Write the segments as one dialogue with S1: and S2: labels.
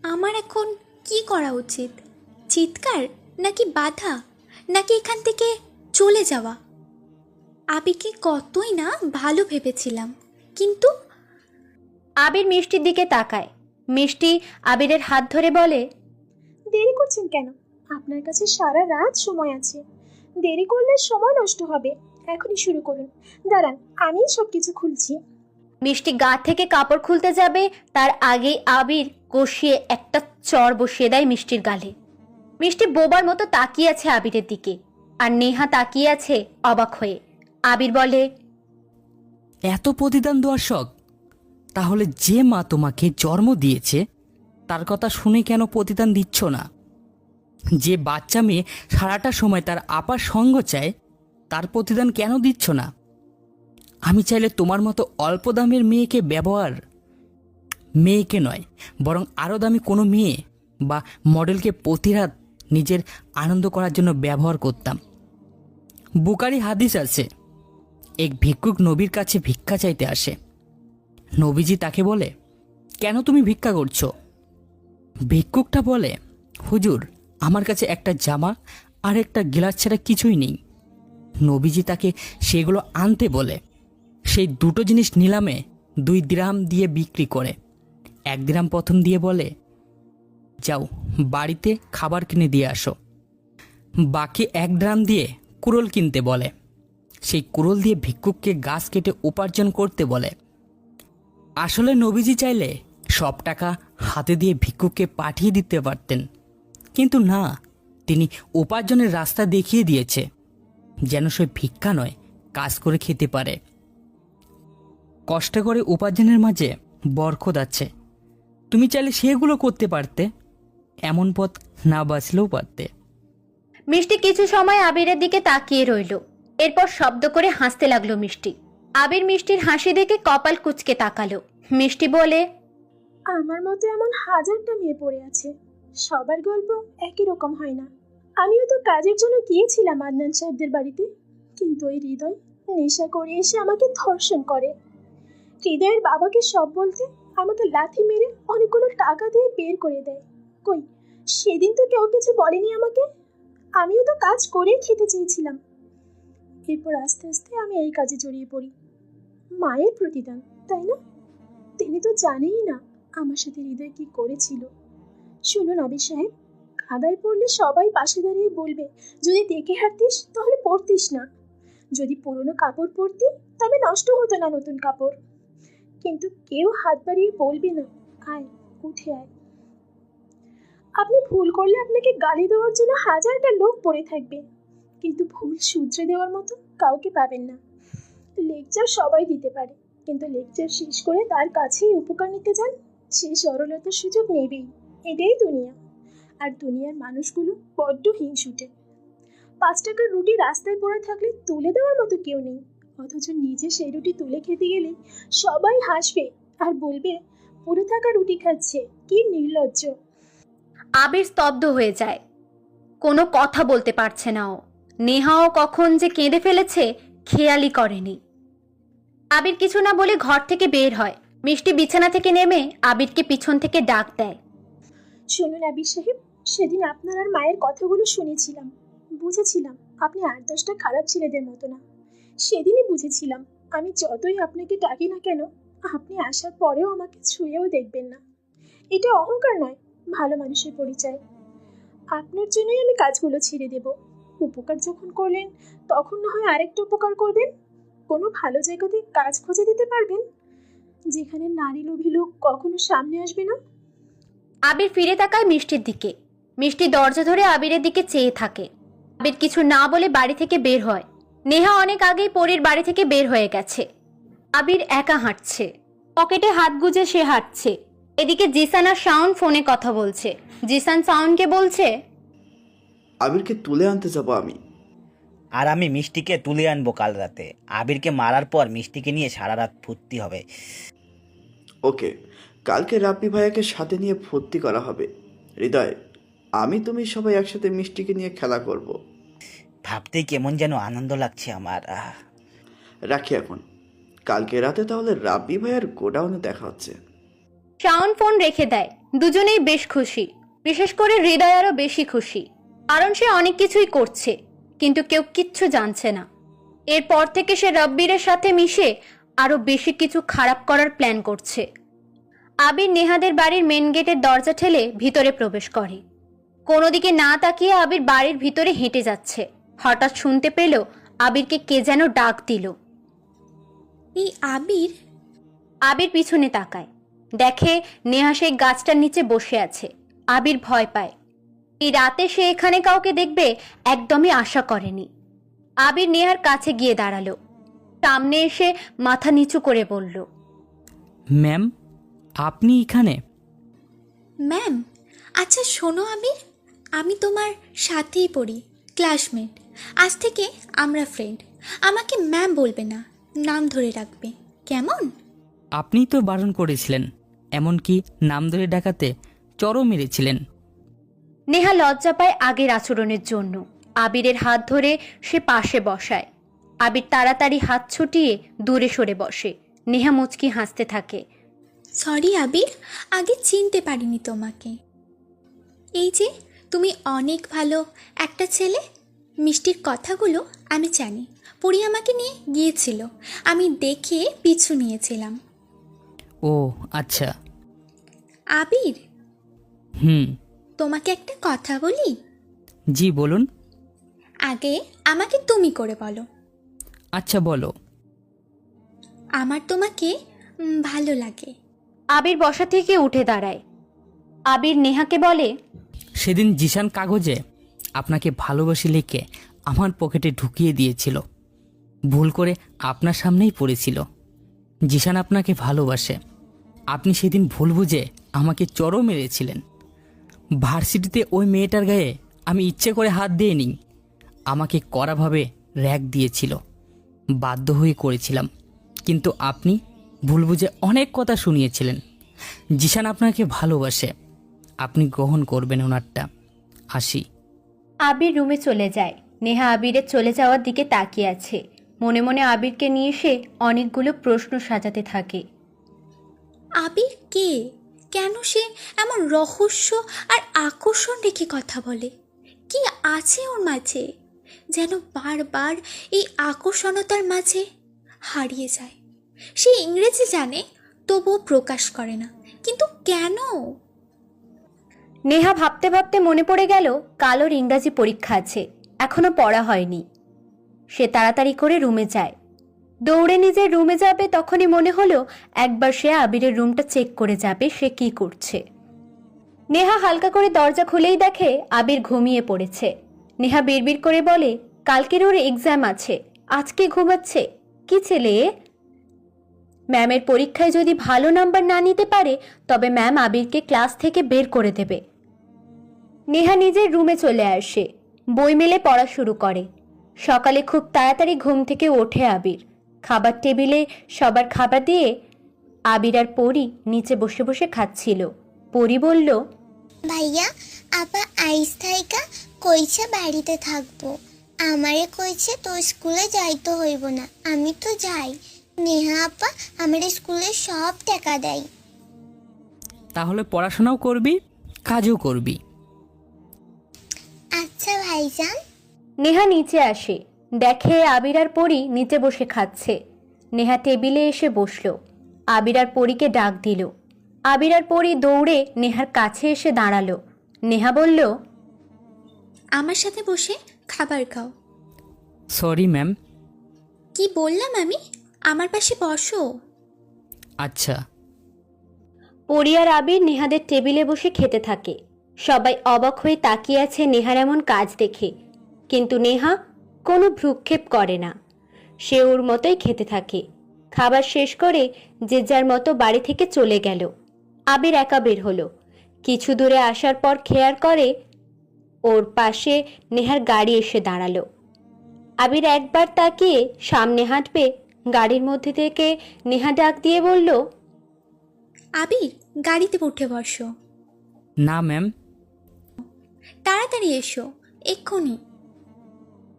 S1: আমার এখন কি করা উচিত? চিৎকার, নাকি বাধা, নাকি এখান থেকে চলে যাওয়া? আবিরকে কতই না ভালো ভেবেছিলাম, কিন্তু
S2: আবির মিষ্টির দিকে তাকায়। মিষ্টি আবিরের হাত ধরে বলে,
S3: দেরি করছেন কেন? আপনার কাছে সারা রাত সময় আছে। দেরি করলে সময় নষ্ট হবে। এখনই শুরু করুন। দাঁড়ান, আমি সবকিছু খুলছি।
S2: মিষ্টি গা থেকে কাপড় খুলতে যাবে, তার আগেই আবির কষিয়ে একটা চড় বসিয়ে দেয় মিষ্টির গালে। মিষ্টি বোবার মতো তাকিয়ে আছে আবিরের দিকে, আর নেহা তাকিয়ে আছে অবাক হয়ে। আবির বলে,
S4: এত প্রতিদান দেওয়ার শখ? তাহলে যে মা তোমাকে জন্ম দিয়েছে তার কথা শুনে কেন প্রতিদান দিচ্ছ না? যে বাচ্চা মেয়ে সারাটা সময় তার আপার সঙ্গ চায় তার প্রতিদান কেন দিচ্ছ না? আমি চাইলে তোমার মতো অল্প দামের মেয়েকে নয়, বরং আরও দামি কোনো মেয়ে বা মডেলকে প্রতি রাত নিজের আনন্দ করার জন্য ব্যবহার করতাম। বুকারি হাদিস আছে, এক ভিক্ষুক নবীর কাছে ভিক্ষা চাইতে আসে। নবীজি তাকে বলে, কেন তুমি ভিক্ষা করছো? ভিক্ষুকটা বলে, হুজুর, আমার কাছে একটা জামা আর একটা গিলাস ছাড়া কিছুই নেই। নবীজি তাকে সেগুলো আনতে বলে। সেই দুটো জিনিস নিলামে 2 দিরহাম দিয়ে বিক্রি করে। 1 দিরহাম প্রথম দিয়ে বলে, যাও বাড়িতে খাবার কিনে দিয়ে আসো। বাকি 1 দিরহাম দিয়ে কুড়োল কিনতে বলে। সেই কুড়োল দিয়ে ভিক্ষুককে গাছ কেটে উপার্জন করতে বলে। আসলে নবীজি চাইলে সব টাকা হাতে দিয়ে ভিক্ষুককে পাঠিয়ে দিতে পারতেন, কিন্তু না, তিনি উপার্জনের রাস্তা দেখিয়ে দিয়েছে, যেন সে ভিক্ষা নয়, কাজ করে খেতে পারে। কষ্ট করে উপার্জনের মাঝে বরকত আছে। তুমি চাইলে সেগুলো করতে পারতে, এমন পথ না বাঁচলেও পারতে।
S2: মিষ্টি কিছু সময় আবিরের দিকে তাকিয়ে রইল। এরপর শব্দ করে হাসতে লাগলো মিষ্টি। আবির মিষ্টির হাসি দেখে কপাল কুঁচকে তাকালো। মিষ্টি বলে,
S3: আমার মতো এমন হাজারটা মেয়ে পড়ে আছে, সবার গল্প একই রকম হয় না। আমিও তো কাজের জন্য গিয়েছিলাম আদনান সাহেবদের বাড়িতে, কিন্তু ওই হৃদয় নেশা করে এসে আমাকে ধর্ষণ করে। হৃদয়ের বাবাকে সব বলতে আমাকে লাথি মেরে অনেকগুলো টাকা দিয়ে বের করে দেয়। কই, সেদিন তো কেউ কিছু বলেনি আমাকে। আমিও তো কাজ করেই খেতে চেয়েছিলাম। এরপর আস্তে আস্তে আমি এই কাজে জড়িয়ে পড়ি। মায়ের প্রতিদান, তাই না? তিনি তো জানেই না আমার সাথে হৃদয় কি করেছিল। শুনুন আবির সাহেব, কাদায় পড়লে সবাই পাশে দাঁড়িয়ে বলবে, যদি দেখে হাঁটতিস তাহলে পড়তিস না। যদি পুরনো কাপড় পরতি তবে নষ্ট হতো না নতুন কাপড়। কিন্তু কেউ হাত বাড়িয়ে বলবে না, আয় উঠে আয়। আপনি ভুল করলে আপনাকে গালি দেওয়ার জন্য হাজারটা লোক পড়ে থাকবে, কিন্তু ভুল শুধরে দেওয়ার মতো কাউকে পাবেন না। লেকচার সবাই দিতে পারে, কিন্তু লেকচার শেষ করে তার কাছেই উপকার নিতে যান, সে সরলতার সুযোগ নেবেই। এটাই দুনিয়া। আর দুনিয়ার মানুষগুলো বড্ড হিংসুটে। 5 টাকার রুটি রাস্তায় পড়ে থাকলে তুলে দেওয়ার মতো কেউ নেই, অথচ নিজে সেই রুটি তুলে খেতে গেলে সবাই হাসবে আর বলবে, পড়ে থাকা রুটি খাচ্ছে, কি নির্লজ্জ।
S2: আবির স্তব্ধ হয়ে যায়। কোনো কথা বলতে পারছে না ও। নেহাও কখন যে কেঁদে ফেলেছে খেয়ালই করেনি। আবির কিছু না বলে ঘর থেকে বের হয়। মিষ্টি বিছানা থেকে নেমে আবিরকে পিছন থেকে ডাক দেয়।
S3: শুনুন আবির সাহেব, সেদিন আপনার আর মায়ের কথাগুলো শুনেছিলাম, বুঝেছিলাম আপনি 8-10টা খারাপ ছেলেদের মতো না। সেদিনই বুঝেছিলাম, আমি যতই আপনাকে ডাকি না কেন, আপনি আসার পরেও আমাকে ছুঁয়েও দেখবেন না। এটা অহংকার নয়, ভালো মানুষের পরিচয়। আপনার জন্যই আমি কাজগুলো ছেড়ে দেব। উপকার যখন করলেন, তখন না হয় আরেকটা উপকার করবেন। কোনো ভালো জায়গাতে কাজ খুঁজে দিতে পারবেন, যেখানে নারী লোভী লোক কখনো সামনে আসবে না।
S2: আবির ফিরে তাকায় মিষ্টির দিকে। মিষ্টি দরজা ধরে আবিরের দিকে চেয়ে থাকে। আবির কিছু না বলে বাড়ি থেকে বের হয়। নেহা অনেক আগেই পরীর বাড়ি থেকে বের হয়ে গেছে। আবির একা হাঁটছে, পকেটে হাত গুজে সে হাঁটছে। এদিকে জিসান আর শাওন ফোনে কথা বলছে। জিসান শাওনকে বলছে,
S5: আবিরকে তুলে আনতে যাবো আমি।
S6: আর আমি মিষ্টিকে তুলে আনবো কাল রাতে। আবিরকে মারার পর মিষ্টিকে নিয়ে সারা রাত ফুর্তি হবে।
S5: ওকে, কালকে রাব্বি ভাইয়াকে সাথে নিয়ে ফুর্তি করা হবে। হৃদয়, আমি তুমি সবাই একসাথে মিষ্টিকে নিয়ে খেলা করব।
S6: ভাবতেই কেমন যেন আনন্দ লাগছে আমার।
S5: রাখি এখন, কালকে রাতে তাহলে রাব্বি ভাইয়ার গোডাউনে দেখা হচ্ছে।
S2: শাওন ফোন রেখে দেয়। দুজনেই বেশ খুশি, বিশেষ করে হৃদয় আরো বেশি খুশি, কারণ সে অনেক কিছুই করছে, কিন্তু কেউ কিচ্ছু জানছে না। এরপর থেকে সে রব্বিরের সাথে মিশে আরো বেশি কিছু খারাপ করার প্ল্যান করছে। আবির নেহাদের বাড়ির মেন গেটের দরজা ঠেলে ভিতরে প্রবেশ করে। কোনো দিকে না তাকিয়ে আবির বাড়ির ভিতরে হেঁটে যাচ্ছে। হঠাৎ শুনতে পেল আবিরকে কে যেন ডাক দিল।
S1: এই আবির?
S2: আবির পিছনে তাকায়, দেখে নেহা সেই গাছটার নিচে বসে আছে। আবির ভয় পায়। এই রাতে সে এখানে কাউকে দেখবে একদমই আশা করেনি। আবির নেহার কাছে গিয়ে দাঁড়ালো, সামনে এসে মাথা নিচু করে বলল,
S4: ম্যাম, আপনি এখানে?
S1: ম্যাম? আচ্ছা শোনো আবির, আমি তোমার সাথেই পড়ি, ক্লাসমেট। আজ থেকে আমরা ফ্রেন্ড। আমাকে ম্যাম বলবে না, নাম ধরে রাখবে, কেমন?
S4: আপনিই তো বারণ করেছিলেন, এমনকি নাম ধরে ডাকাতে চরও মেরেছিলেন।
S2: নেহা লজ্জা পায় আগের আচরণের জন্য। আবিরের হাত ধরে সে পাশে বসায়। আবির তাড়াতাড়ি হাত ছুটিয়ে দূরে সরে বসে। নেহা মুচকি হাসতে থাকে।
S1: সরি আবির, আগে চিনতে পারিনি তোমাকে। এই যে তুমি অনেক ভালো একটা ছেলে। মিষ্টির কথাগুলো আমি জানি, পরি আমাকে নিয়ে গিয়েছিল, আমি দেখে পিছু নিয়েছিলাম।
S4: ও আচ্ছা।
S1: আবির,
S4: হুম।
S1: তোমাকে একটা কথা বলি?
S4: জি বলুন।
S1: আগে আমাকে তুমি করে বলো।
S4: আচ্ছা বলো।
S1: আমার তোমাকে ভালো লাগে।
S2: আবির বসা থেকে উঠে দাঁড়ায়। আবির নেহাকে বলে,
S4: সেদিন জিশান কাগজে আপনাকে ভালোবাসি লিখে আমার পকেটে ঢুকিয়ে দিয়েছিল। ভুল করে আপনার সামনেই পড়েছিল। জিশান আপনাকে ভালোবাসে। আপনি সেদিন ভুল বুঝে আমাকে চরও মেরেছিলেন। ভার্সিটিতে ওই মেয়েটার গায়ে আমি ইচ্ছে করে হাত দিইনি। আমাকে কড়াভাবে র‍্যাগ দিয়েছিল, বাধ্য হয়ে করেছিলাম। কিন্তু আপনি ভুল বুঝে অনেক কথা শুনিয়েছিলেন। জিশান আপনাকে ভালোবাসে, আপনি গ্রহণ করবেন ওনারটা। আসি।
S2: আবির রুমে চলে যায়। নেহা আবিরের চলে যাওয়ার দিকে তাকিয়ে আছে। মনে মনে আবিরকে নিয়ে সে অনেকগুলো প্রশ্ন সাজাতে থাকে।
S1: আবির কে? কেন সে এমন রহস্য আর আকর্ষণ রেখে কথা বলে? কি আছে ওর মাঝে যেন বারবার এই আকর্ষণতার মাঝে হারিয়ে যায়? সে ইংরেজি জানে, তবুও প্রকাশ করে না, কিন্তু কেন?
S2: নেহা ভাবতে ভাবতে মনে পড়ে গেল কালোর ইংরাজি পরীক্ষা আছে, এখনো পড়া হয়নি। সে তাড়াতাড়ি করে রুমে যায়। দৌড়ে নিজের রুমে যাবে, তখনই মনে হলো একবার সে আবিরের রুমটা চেক করে যাবে সে কি করছে। নেহা হালকা করে দরজা খুলেই দেখে আবির ঘুমিয়ে পড়েছে। নেহা বিড়বিড় করে বলে, কালকের ওর এক্সাম আছে, আজকে ঘুমাচ্ছে? কি ছেলে এ? ম্যামের পরীক্ষায় যদি ভালো নাম্বার না নিতে পারে তবে ম্যাম আবিরকে ক্লাস থেকে বের করে দেবে। নেহা নিজের রুমে চলে আসে, বই মেলে পড়া শুরু করে। সকালে খুব তাড়াতাড়ি ঘুম থেকে ওঠে আবির। খাবার টেবিলে সবার খাবার দিয়ে আবির আর পরি নিচে বসে বসে খাচ্ছিল। পরি বলল,
S7: ভাইয়া আপা আইস থাইকা কইছে বাড়িতে থাকবো, আমারে কইছে তো স্কুলে যাইতে হইব না, আমি তো যাই। নেহা আপা আমার স্কুলে সব টাকা দেয়।
S4: তাহলে পড়াশোনাও করবি, কাজও করবি।
S7: আচ্ছা ভাইজান।
S2: নেহা নিচে আসে, দেখে আবির আর পরি নিচে বসে খাচ্ছে। নেহা টেবিলে এসে বসলো। আবির আর পরিকে ডাক দিল। আবির আর পরি দৌড়ে নেহার কাছে এসে দাঁড়ালো। নেহা বলল,
S1: আমার সাথে বসে খাবার খাও।
S4: Sorry ma'am.
S1: কি বললাম আমি? আমার পাশে বসো।
S4: আচ্ছা।
S2: পরি আর আবির নেহাদের টেবিলে বসে খেতে থাকে। সবাই অবাক হয়ে তাকিয়ে আছে নেহার এমন কাজ দেখে, কিন্তু নেহা কোনো ভ্রুক্ষেপ করে না। সে ওর মতোই খেতে থাকে। খাবার শেষ করে যে যার মতো বাড়ি থেকে চলে গেল। আবির একা বের হলো। কিছু দূরে আসার পর খেয়াল করে ওর পাশে নেহার গাড়ি এসে দাঁড়ালো। আবির একবার তাকিয়ে সামনে হাঁটবে, গাড়ির মধ্যে থেকে নেহা ডাক দিয়ে বলল,
S1: আবির, গাড়িতে উঠে বসো।
S4: না ম্যাম।
S1: তাড়াতাড়ি এসো, এক্ষুনি।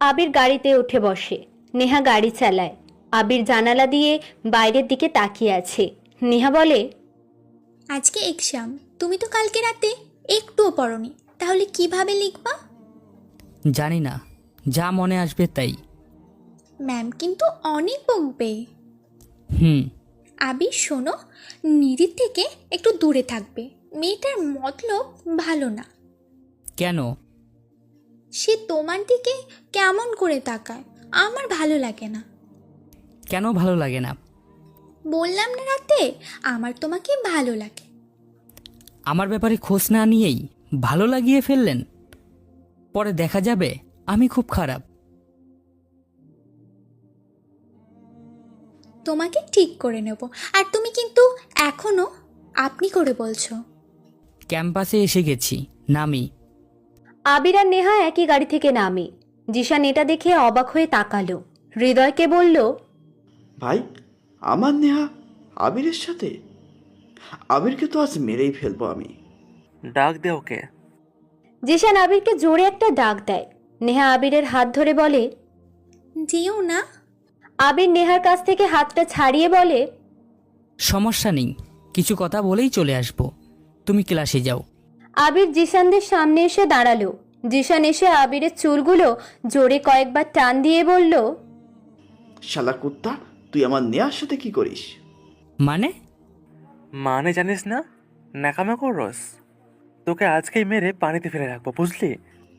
S2: আবির গাড়িতে উঠে বসে। নেহা গাড়ি চালায়। আবির জানালা দিয়ে বাইরের দিকে তাকিয়ে আছে। নেহা বলে,
S1: আজকে এক্সাম, তুমি তো কালকে রাতে একটুও পড়োনি, তাহলে কিভাবে লিখবা?
S4: জানি না, যা মনে আসবে তাই।
S1: ম্যাম কিন্তু অনেক বকবে।
S4: হুম।
S1: আবির শোনো, নিধির থেকে একটু দূরে থাকবে, মেয়েটার মতলব ভালো না।
S4: কেন?
S1: সে তোমার দিকে কেমন করে তাকায়, আমার ভালো লাগে না।
S4: কেন ভালো লাগে না?
S1: বললাম না রাতে, আমার তোমাকে ভালো লাগে।
S4: আমার ব্যাপারে খোঁজ না নিয়েই ভালো লাগিয়ে ফেললেন। পরে দেখা যাবে আমি খুব খারাপ।
S1: তোমাকে ঠিক করে নেব। আর তুমি কিন্তু এখনো আপনি করে বলছো।
S4: ক্যাম্পাসে এসে গেছি, নামি।
S2: আবির আর নেহা একই গাড়ি থেকে নামে। জিশান এটা দেখে অবাক হয়ে তাকালো। হৃদয়কে বলল,
S5: ভাই, আমার নেহা আবিরের সাথে? আবিরকে তো আজ মেরেই ফেলবো আমি।
S8: ডাক দে ওকে।
S2: জিশান আবিরকে জোরে একটা ডাক দেয়। নেহা আবিরের হাত ধরে বলে,
S1: যেও না।
S2: আবির নেহার কাছ থেকে হাতটা ছাড়িয়ে বলে,
S4: সমস্যা নেই, কিছু কথা বলেই চলে আসবো, তুমি ক্লাসে যাও।
S2: আবির জিশানদের সামনে এসে দাঁড়ালো। জিশান এসে আবিরের চুলগুলো জোরে কয়েকবার টান দিয়ে বলল,
S5: শালা কুত্তা, তুই আমার নেহার সাথে কি করিস?
S8: মানে জানিস না, ন্যাকামো করস। তোকে আজকেই মেরে পানিতে ফেলে রাখবো, বুঝলি?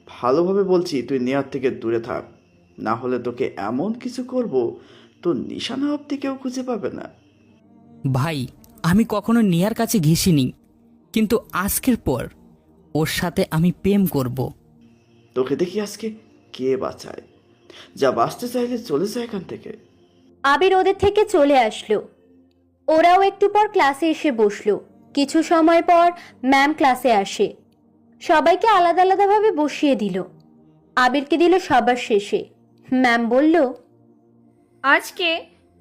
S5: ভালোভাবে বলছি, তুই নেহার থেকে দূরে থাক, না হলে তোকে এমন কিছু করব তোর নিশানা অব্দি কেউ খুঁজে পাবে না।
S4: ভাই, আমি কখনো নেহার কাছে ঘেঁষিনি, কিন্তু আজকের পর ওর সাথে আমি প্রেম করব।
S5: তোকে দেখি আজকে কে বাঁচায়। যা বাঁচতে চাইলে চলে যায় এখান থেকে।
S2: আবির ওদের থেকে চলে আসলো। ওরাও একটু পর ক্লাসে এসে বসলো। কিছু সময় পর ম্যাম ক্লাসে আসে। সবাইকে আলাদা আলাদাভাবে বসিয়ে দিল। আবিরকে দিল সবার শেষে। ম্যাম বলল,
S9: আজকে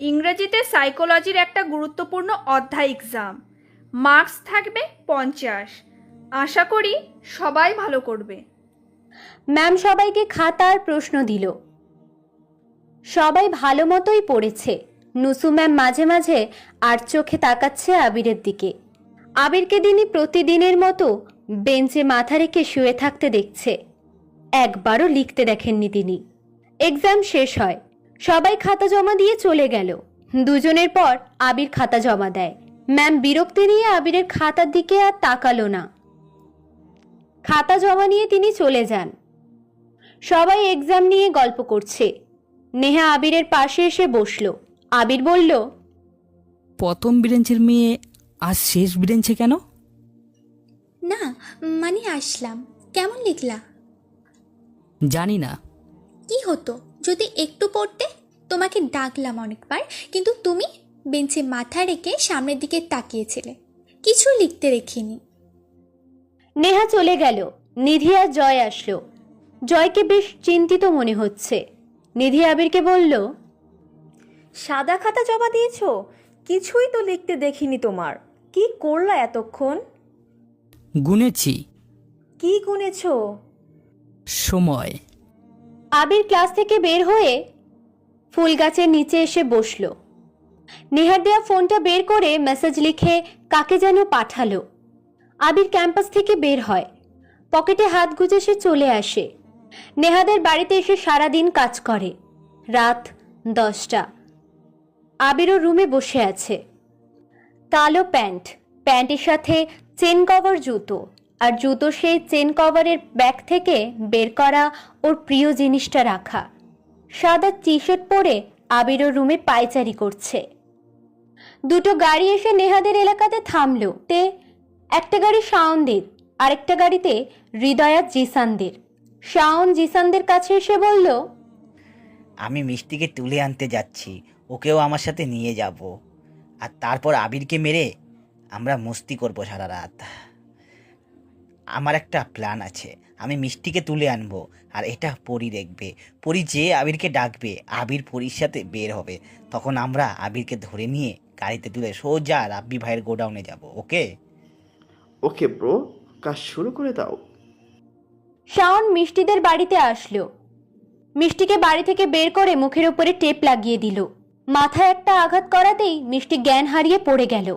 S9: ইংরেজিতে সাইকোলজির একটা গুরুত্বপূর্ণ অধ্যায় এক্সাম, মার্কস থাকবে 50। আশা করি সবাই ভালো করবে।
S2: ম্যাম সবাইকে খাতা আর প্রশ্ন দিল। সবাই ভালো মতোই পড়েছে। নুসু ম্যাম মাঝে মাঝে আর চোখে তাকাচ্ছে আবিরের দিকে। আবিরকে তিনি প্রতিদিনের মতো বেঞ্চে মাথা রেখে শুয়ে থাকতে দেখছে। একবারও লিখতে দেখেননি তিনি। এক্সাম শেষ হয়, সবাই খাতা জমা দিয়ে চলে গেল। দুজনের পর আবির খাতা জমা দেয়। ম্যাম বিরক্তি নিয়ে আবিরের খাতার দিকে আর তাকালো না। খাতা জমা নিয়ে তিনি চলে যান। সবাই এক্সাম নিয়ে গল্প করছে। নেহা আবিরের পাশে এসে বসলো। আবির বলল,
S4: প্রথম ব্রেঞ্চের মেয়ে আজ শেষ ব্রেঞ্চে কেন?
S1: না মানে আসলাম। কেমন লিখলা?
S4: জানি না।
S1: কি হতো যদি একটু পড়তে? তোমাকে ডাকলাম অনেকবার, কিন্তু তুমি বেঞ্চে মাথা রেখে সামনের দিকে তাকিয়েছিলে, কিছু লিখতে রেখিনি।
S2: নেহা চলে গেল। নিধি আর জয় আসলো। জয়কে বেশ চিন্তিত মনে হচ্ছে। নিধি আবিরকে বলল,
S10: সাদা খাতা জমা দিয়েছো? কিছুই তো লিখতে দেখিনি তোমার। কি করলা এতক্ষণ?
S4: গুনেছি।
S10: কি গুনেছো?
S4: সময়।
S2: আবির ক্লাস থেকে বের হয়ে ফুল গাছের নিচে এসে বসলো। নেহার দেয়া ফোনটা বের করে মেসেজ লিখে কাকে যেন পাঠালো। আবির ক্যাম্পাস থেকে বের হয়। পকেটে হাত গুজে সে চলে আসে। নেহাদের বাড়িতে এসে সারাদিন কাজ করে। রাত 10টা। আবিরও রুমে বসে আছে। কালো প্যান্ট, প্যান্টের সাথে চেন কভার জুতো, আর জুতো সেই চেন কভারের ব্যাগ থেকে বের করা ওর প্রিয় জিনিসটা রাখা। সাদা টি শার্ট পরে আবিরও রুমে পায়চারি করছে। দুটো গাড়ি এসে নেহাদের এলাকাতে থামলো। তে একটা গাড়ি শাওনদের, আরেকটা গাড়িতে হৃদয়া জিসানদের। শাওন জিসানদের কাছে এসে বলল,
S6: আমি মিষ্টিকে তুলে আনতে যাচ্ছি, ওকেও আমার সাথে নিয়ে যাব, আর তারপর আবিরকে মেরে আমরা মস্তি করবো সারা রাত। আমার একটা প্ল্যান আছে, আমি মিষ্টিকে তুলে আনবো আর এটা পরি দেখবে। পরি যে আবিরকে ডাকবে, আবির পরির সাথে বের হবে। তখন আমরা আবিরকে ধরে নিয়ে গাড়িতে তুলে সোজা রাব্বি ভাইয়ের গোডাউনে যাব। ওকে?
S5: ওকে ব্রো, কাজ শুরু করে দাও।
S2: শাওন মিষ্টিদের বাড়িতে আসলো। মিষ্টিকে বাড়ি থেকে বের করে মুখের উপরে টেপ লাগিয়ে দিল। মাথায় একটা আঘাত করাতেই মিষ্টি জ্ঞান হারিয়ে পড়ে গেল।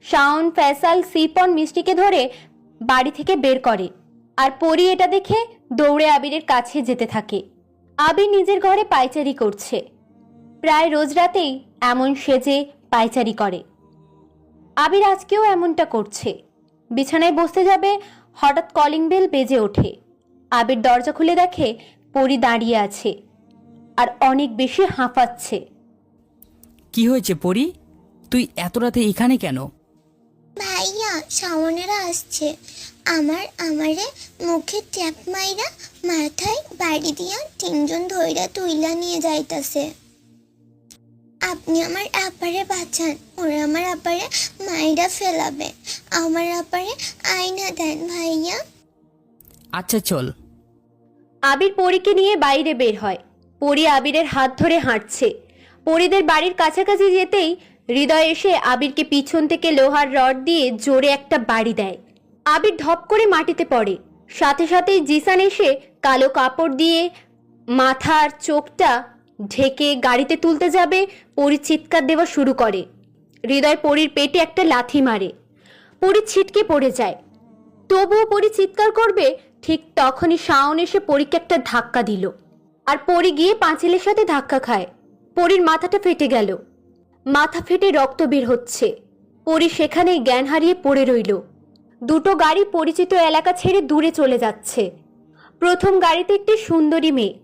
S2: শাওন, ফয়সাল, সিফন মিষ্টিকে ধরে বাড়ি থেকে বের করে। আর পরি এটা দেখে দৌড়ে আবিরের কাছে যেতে থাকে। আবির নিজের ঘরে পায়চারি করছে। প্রায় রোজ রাতেই এমন সেজে পায়চারি করে। আবির আজকেও এমনটা করছে। বিছানায় বসতে যাবে, হঠাৎ কলিং বেল বেজে ওঠে। আবির দরজা খুলে দেখে পরি দাঁড়িয়ে আছে আর অনেক বেশি হাঁফাচ্ছে।
S4: কি হয়েছে পরি, তুই এত রাতে এখানে কেন?
S7: ভাইয়া শাওনেরা আসছে, আমারে মুখে ট্যাপ মাইরা মাথায় বাড়ি দিয়া তিনজন ধইরা তুইলা নিয়ে যাইতাছে। আপনি আমার আপারে বাঁচান, ওরা আমার আপারে মাইরা ফেলাবে। আমার আপারে আয়না দেন ভাইয়া।
S4: আচ্ছা চল।
S2: আবির পরীকে নিয়ে বাইরে বের হয়। পরি আবিরের হাত ধরে হাঁটছে। পরিদের বাড়ির কাছাকাছি যেতেই হৃদয় এসে আবিরকে পিছন থেকে লোহার রড দিয়ে জোরে একটা বাড়ি দেয়। আবির ধপ করে মাটিতে পড়ে। সাথে সাথেই জিসান এসে কালো কাপড় দিয়ে মাথার চোখটা ঢেকে গাড়িতে তুলতে যাবে। পরি চিৎকার দেওয়া শুরু করে। হৃদয় পরির পেটে একটা লাথি মারে। পরি ছিটকে পড়ে যায়। তবুও পরি চিৎকার করবে, ঠিক তখনই শাওন এসে পরীকে একটা ধাক্কা দিল। আর পরি গিয়ে পাঁচিলের সাথে ধাক্কা খায়। পরির মাথাটা ফেটে গেল। মাথা ফেটে রক্ত বের হচ্ছে। পরি সেখানেই জ্ঞান হারিয়ে পড়ে রইল। দুটো গাড়ি পরিচিত এলাকা ছেড়ে দূরে চলে যাচ্ছে। প্রথম গাড়িতে একটি সুন্দরী মেয়ে,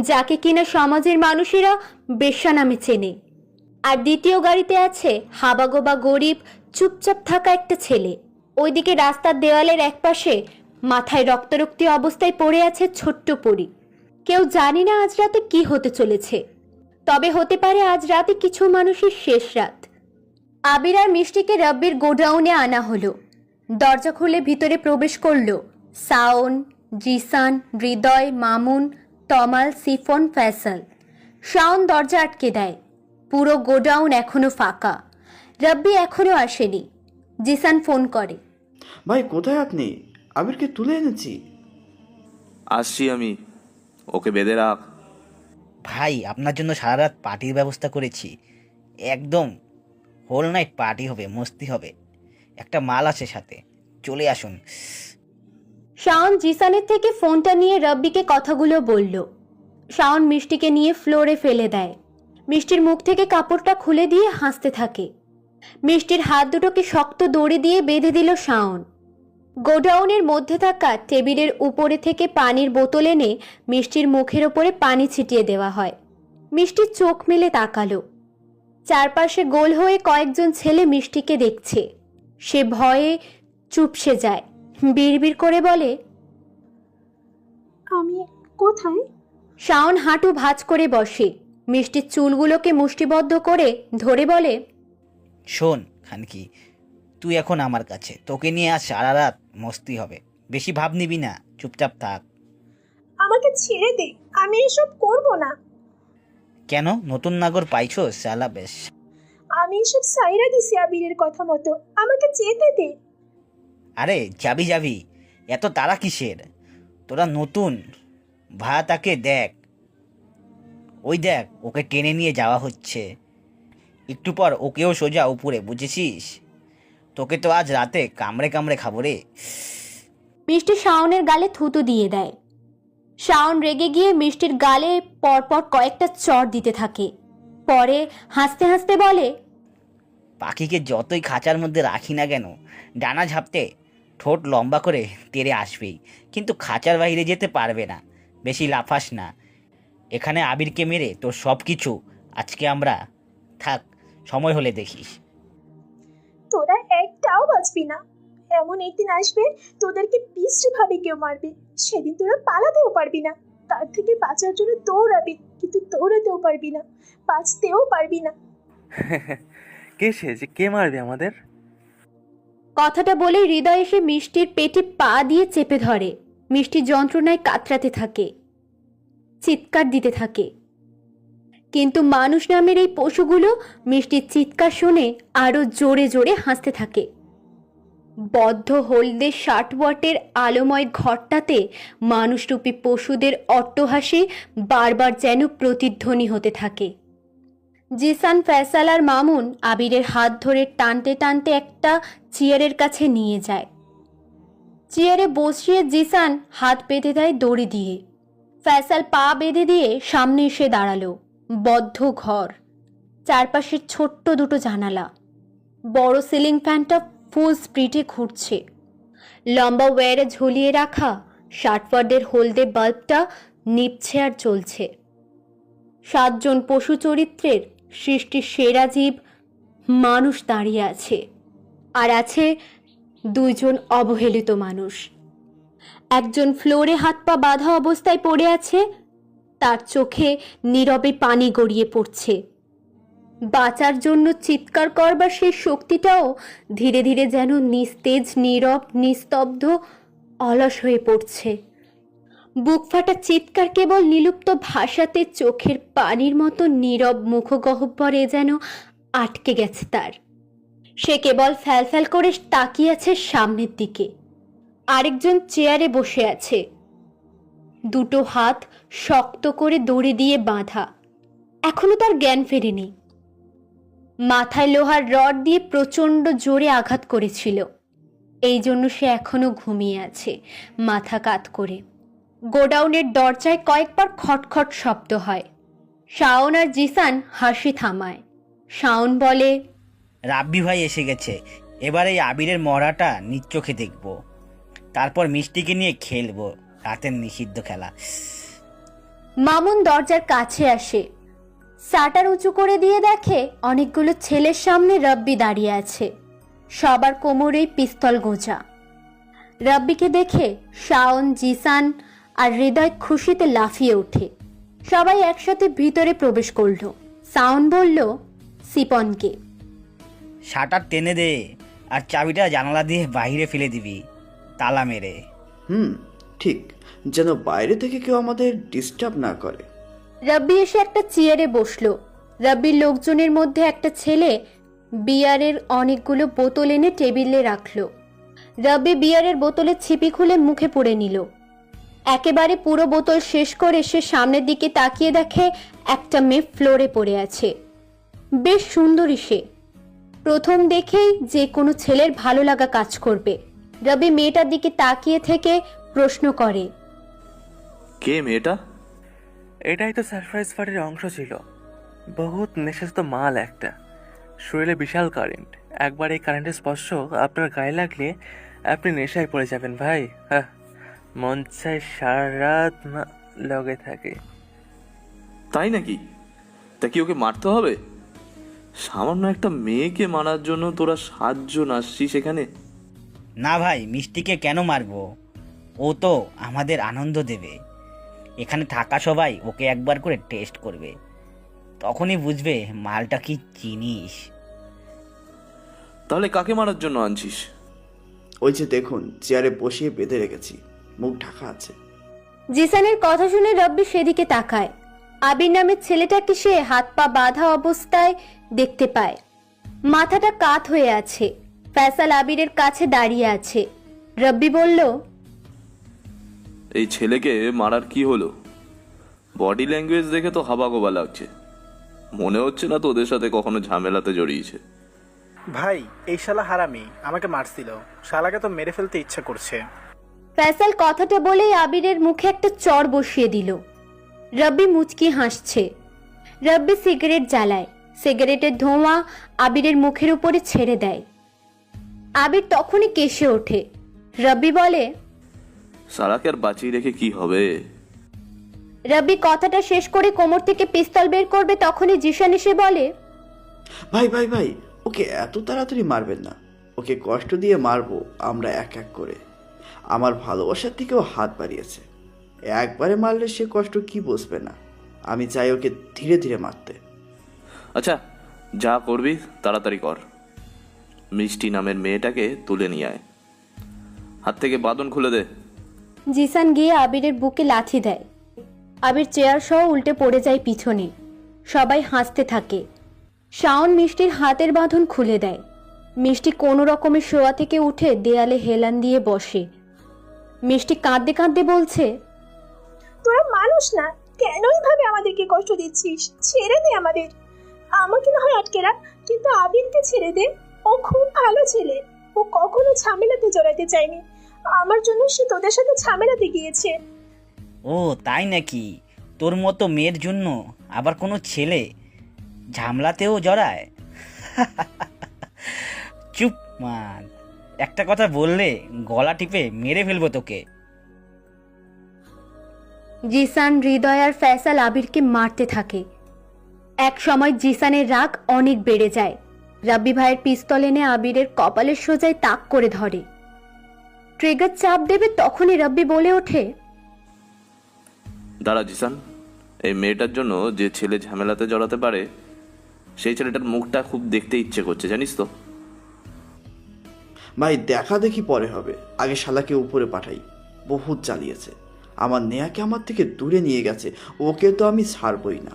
S2: যাকে কিনা সমাজের মানুষেরা বেশ্যা নামে চেনে। আর দ্বিতীয় গাড়িতে আছে হাবাগোবা গরিব চুপচাপ থাকা একটা ছেলে। ওইদিকে রাস্তার দেওয়ালের একপাশে মাথায় রক্তারক্তি অবস্থায় পড়ে আছে ছোট্ট পরি। কেউ জানি না আজ রাতে কি হতে চলেছে, তবে হতে পারে আজ রাতে কিছু মানুষের শেষ রাত। আবির আর মিষ্টিকে রব্বির গোডাউনে আনা হলো। দরজা খুলে ভিতরে প্রবেশ করলো শাওন, জিসান, হৃদয়, মামুন, তমাল, সিফন, ফয়সাল। শাওন দরজা আটকে দেয়। পুরো গোডাউন এখনো ফাঁকা। রব্বি এখনো আসেনি। জিসান ফোন করে,
S5: ভাই কোথায় আপনি? আবিরকে তুলে এনেছি।
S11: আসছি আমি, ওকে বেঁধে রাখ।
S6: ভাই আপনার জন্য সারা রাত পার্টির ব্যবস্থা করেছি। একদম হোল নাইট পার্টি হবে, মস্তি হবে। একটা মাল আছে সাথে, চলে আসুন।
S2: শাওন জিসানের থেকে ফোনটা নিয়ে রব্বিকে কথাগুলো বলল। শাওন মিষ্টিকে নিয়ে ফ্লোরে ফেলে দেয়। মিষ্টির মুখ থেকে কাপড়টা খুলে দিয়ে হাসতে থাকে। মিষ্টির হাত দুটোকে শক্ত দড়ি দিয়ে বেঁধে দিল শাওন। গোডাউনের মধ্যে থাকা টেবিলের উপরে থেকে পানির বোতল এনে মিষ্টির মুখের ওপরে পানি ছিটিয়ে দেওয়া হয়। মিষ্টি চোখ মেলে তাকালো। চারপাশে গোল হয়ে কয়েকজন ছেলে মিষ্টিকে দেখছে। সে ভয়ে চুপসে যায়। বিড়বিড় করে বলে,
S3: আমি কোথায়?
S2: শাওন হাঁটু ভাঁজ করে বসে। মিষ্টির চুলগুলোকে মুষ্টিবদ্ধ করে ধরে বলে,
S6: শোন খানকি, তুই এখন আমার কাছে। তোকে নিয়ে আজ সারা রাত মস্তি হবে। বেশি ভাব নিবি না, চুপচাপ থাক।
S3: আমাকে ছেড়ে দে, আমি এসব করব না।
S6: কেন, নতুন নাগর পাইছো? শালা বেশ।
S3: আমি এসব সাইরা দিছি আবিরের কথা মতো, আমাকে যেতে দে।
S6: আরে যাবি যাবি, এত তারা কিসের? তোরা নতুন ভাড়া, তাকে দেখ, ওই দেখ, ওকে টেনে নিয়ে যাওয়া হচ্ছে। একটু পর ওকেও সোজা উপরে, বুঝেছিস? তোকে তো আজ রাতে কামড়ে কামড়ে খাবো রে।
S2: মিষ্টি শাওনের গালে থুতু দিয়ে দেয়। শাওন রেগে গিয়ে মিষ্টির গালে পরপর কয়েকটা চড় দিতে থাকে। পরে হাসতে হাসতে বলে,
S6: পাখিকে যতই খাঁচার মধ্যে রাখি না কেন, ডানা ঝাপতে ঠোঁট লম্বা করে তেড়ে আসবেই, কিন্তু খাঁচার বাইরে যেতে পারবে না। বেশি লাফাস না। এখানে আবিরকে মেরে তোর সব কিছু আজকে আমরা, থাক, সময় হলে দেখিস।
S3: তোরা একটাও বাঁচবি না। এমন একদিন আসবে তোদেরকে বিশ্রী ভাবে কেউ মারবে, সেদিন তোরা পালাতেও পারবি না। তার থেকে বাঁচার জন্য দৌড়াবি, কিন্তু দৌড়াতেও পারবি না, বাঁচতেও পারবি না।
S8: কে সে যে কে মারবে আমাদের?
S2: কথাটা বলে হৃদয় এসে মিষ্টির পেটে পা দিয়ে চেপে ধরে। মিষ্টি যন্ত্রণায় কাতরাতে থাকে, চিৎকার দিতে থাকে। কিন্তু মানুষ নামের এই পশুগুলো মিষ্টির চিৎকার শুনে আরো জোরে জোরে হাসতে থাকে। বদ্ধ হলদে 60 ওয়াটের আলোময় ঘরটাতে মানুষরূপী পশুদের অট্টহাসি বারবার যেন প্রতিধ্বনি হতে থাকে। জিসান, ফয়সাল আর মামুন আবিরের হাত ধরে টানতে টানতে একটা চেয়ারের কাছে নিয়ে যায়। চেয়ারে বসিয়ে জিসান হাত বেঁধে দেয় দড়ি দিয়ে। ফয়সাল পা বেঁধে দিয়ে সামনে এসে দাঁড়ালো। বদ্ধ ঘর, চারপাশে ছোট্ট দুটো জানালা, বড় সিলিং ফ্যানটা ফুল স্পিডে ঘুরছে। লম্বা ওয়্যারে ঝুলিয়ে রাখা 60 ওয়াটের হলদে বাল্বটা নিভছে আর জ্বলছে। 7 জন পশু চরিত্রের সৃষ্টির সেরা জীব মানুষ দাঁড়িয়ে আছে, আর আছে 2 জন অবহেলিত মানুষ। একজন ফ্লোরে হাত পা বাঁধা অবস্থায় পড়ে আছে, তার চোখে নীরবে পানি গড়িয়ে পড়ছে। বাঁচার জন্য চিৎকার করবার সেই শক্তিটাও ধীরে ধীরে যেন নিস্তেজ, নীরব, নিস্তব্ধ, অলস হয়ে পড়ছে। বুক ফাটা চিৎকার কেবল নিলুপ্ত ভাষাতে চোখের পানির মতো নীরব মুখগহ্বরে যেন আটকে গেছে তার। সে কেবল ফ্যালফ্যাল করে তাকিয়ে আছে সামনের দিকে। আরেকজন চেয়ারে বসে আছে, দুটো হাত শক্ত করে দড়ি দিয়ে বাঁধা। এখনো তার জ্ঞান ফেরেনি। মাথায় লোহার রড দিয়ে প্রচণ্ড জোরে আঘাত করেছিল, এই জন্য সে এখনো ঘুমিয়ে আছে মাথা কাত করে। গোডাউনের দরজায় কয়েকবার খটখট শব্দ হয়। শাওন আর জিসান হাসি থামায়। শাওন বলে,
S6: রাব্বি ভাই এসে গেছে, এবার এই আবিরের মরাটা নিজ চোখে দেখব, তারপর মিষ্টিকে নিয়ে খেলবো রাতের নিষিদ্ধ খেলা।
S2: মামুন দরজার কাছে আসে, শাটার উঁচু করে দিয়ে দেখে অনেকগুলো ছেলের সামনে রাব্বি দাঁড়িয়ে আছে, সবার কোমরেই পিস্তল গোঁজা। রাব্বিকে দেখে শাওন, জিসান আর হৃদয় খুশিতে লাফিয়ে ওঠে। সবাই একসাথে ভিতরে প্রবেশ করলো। শাওন বলল সিপনকে,
S6: শাটার টেনে দে আর চাবিটা জানালা দিয়ে বাইরে ফেলে দিবি, তালা মেরে।
S5: ঠিক, যেন বাইরে থেকে কেউ আমাদের ডিস্টার্ব না করে।
S2: রাব্বি এসে একটা চেয়ারে বসলো। রাব্বির লোকজনের মধ্যে একটা ছেলে বিয়ারের অনেকগুলো বোতল এনে টেবিলে রাখলো। রাব্বি বিয়ারের বোতলের ছিপি খুলে মুখে পুরে নিল। একেবারে পুরো বোতল শেষ করে সে সামনের দিকে তাকিয়ে দেখে একটা মেয়ে ফ্লোরে পড়ে আছে। বেশ সুন্দরী সে। প্রথম দেখেই যে কোনো ছেলের ভালো লাগা কাজ করবে। রাব্বি মেয়েটার দিকে তাকিয়ে থেকে প্রশ্ন করে,
S11: কে মেয়েটা?
S8: এটাই তো সারপ্রাইজ পার্টির অংশ ছিল। বহুত নেশাস্ত মাল একটা, শরীরে বিশাল কারেন্ট। একবার এই কারেন্টের স্পর্শ আপনার গায়ে লাগলে আপনি নেশায় পড়ে যাবেন ভাই। হ্যাঁ, মন চায় সারা রাত লগে থাকে।
S11: তাই নাকি? তা কি ওকে মারতে হবে? সামান্য একটা মেয়েকে মারার জন্য তোরা 7 জন আসছিস এখানে?
S6: না ভাই, মিষ্টিকে কেন মারবো? ও তো আমাদের আনন্দ দেবে। এখানে থাকা সবাই ওকে একবার করে টেস্ট করবে, তখনই বুঝবে মালটা কি জিনিস।
S11: তাহলে কাকে মারার জন্য আনছিস?
S5: ওই যে দেখুন, চেয়ারে বসিয়ে বেঁধে রেখেছি, মুখ ঢাকা আছে।
S2: জিসানের কথা শুনে রাব্বি সেদিকে তাকায়। আবির নামের ছেলেটাকে সে হাত পা বাঁধা অবস্থায় দেখতে পায়। মাথাটা কাত হয়ে আছে। ফয়সাল আবিরের কাছে দাঁড়িয়ে আছে। রাব্বি বলল,
S11: এই ছেলেকে মারার কি হলো? বডি ল্যাঙ্গুয়েজ দেখে তো হাবাগোবা লাগছে, মনে হচ্ছে না তোদের সাথে কখনো ঝামেলাতে জড়িয়েছে।
S12: ভাই, এই শালা হারামি আমাকে মারছিল, শালাকে তো মেরে ফেলতে ইচ্ছা করছে।
S2: ফয়সাল কথাটা বলেই আবিরের মুখে একটা চড় বসিয়ে দিল। রাব্বি মুচকি হাসছে। রাব্বি সিগারেট জ্বালায়। সিগারেটের ধোঁয়া আবিরের মুখের উপরে ছেড়ে দেয়। আবির তখনই কেসে ওঠে। রাব্বি বলে,
S11: সারাকে আর বাঁচিয়ে রেখে কি হবে?
S2: রাব্বি কথাটা শেষ করে কোমর থেকে পিস্তল বের করবে, তখনই জিসান এসে বলে,
S5: ভাই ভাই ভাই, ওকে এত তাড়াতাড়ি মারবেন না, ওকে কষ্ট দিয়ে মারবো আমরা এক এক করে। আমার ভালোবাসার থেকেও হাত বাড়িয়েছে, একবারে মারলে সে কষ্ট কি বুঝবে না। আমি চাই ওকে ধীরে ধীরে মারতে।
S11: আচ্ছা, যা করবি তাড়াতাড়ি কর। মিষ্টি নামের মেয়েটাকে তুলে নিয়ে আয়, হাত থেকে বাঁধন খুলে দে।
S2: জিসান গিয়ে আবিরের বুকে লাথি দেয়। আবির চেয়ার সহ উল্টে পড়ে যায় পিছনে। সবাই হাসতে থাকে। শাওন মিষ্টির হাতের বাঁধন খুলে দেয়। মিষ্টি কোনো রকমের শোয়া থেকে উঠে দেয়ালে হেলান দিয়ে বসে। মিষ্টি কাঁদতে কাঁদতে বলছে,
S3: তোরা মানুষ না, কেন এইভাবে আমাদেরকে কষ্ট দিচ্ছিস? ছেড়ে দে আমাদের, আমাকে না হয় আটকে রাখ, কিন্তু আবিরকে ছেড়ে দে। ও খুব ভালো ছেলে, ও কখনো ঝামেলাতে জড়াতে চায়নি। আমার জন্য সে তোদের সাথে ঝামেলাতে গিয়েছে।
S6: ও তাই নাকি? তোর মতো মেয়ের জন্য আবার কোনো ছেলে ঝামলাতেও জড়ায়? চুপ মান, একটা কথা বললে গলা টিপে মেরে ফেলবো তোকে।
S2: জিসান, হৃদয় আর ফয়সাল আবিরকে মারতে থাকে। এক সময় জিসানের রাগ অনেক বেড়ে যায়। রাব্বি ভাইয়ের পিস্তল এনে আবিরের কপালের সোজায় তাক করে ধরে। ট্রিগার চাপ দেবে তখনই রাব্বি বলে ওঠে,
S11: দাঁড়া জিসান, এই মেয়েটার জন্য যে ছেলে ঝামেলাতে জড়াতে পারে সেই ছেলেটার মুখটা খুব দেখতে ইচ্ছে করছে, জানিস তো?
S5: ভাই দেখা দেখি পরে হবে, আগে শালাকে উপরে পাঠাই। বহুত চালিয়েছে, আমার নেহাকে আমার থেকে দূরে নিয়ে গেছে, ওকে তো আমি ছাড়বই না।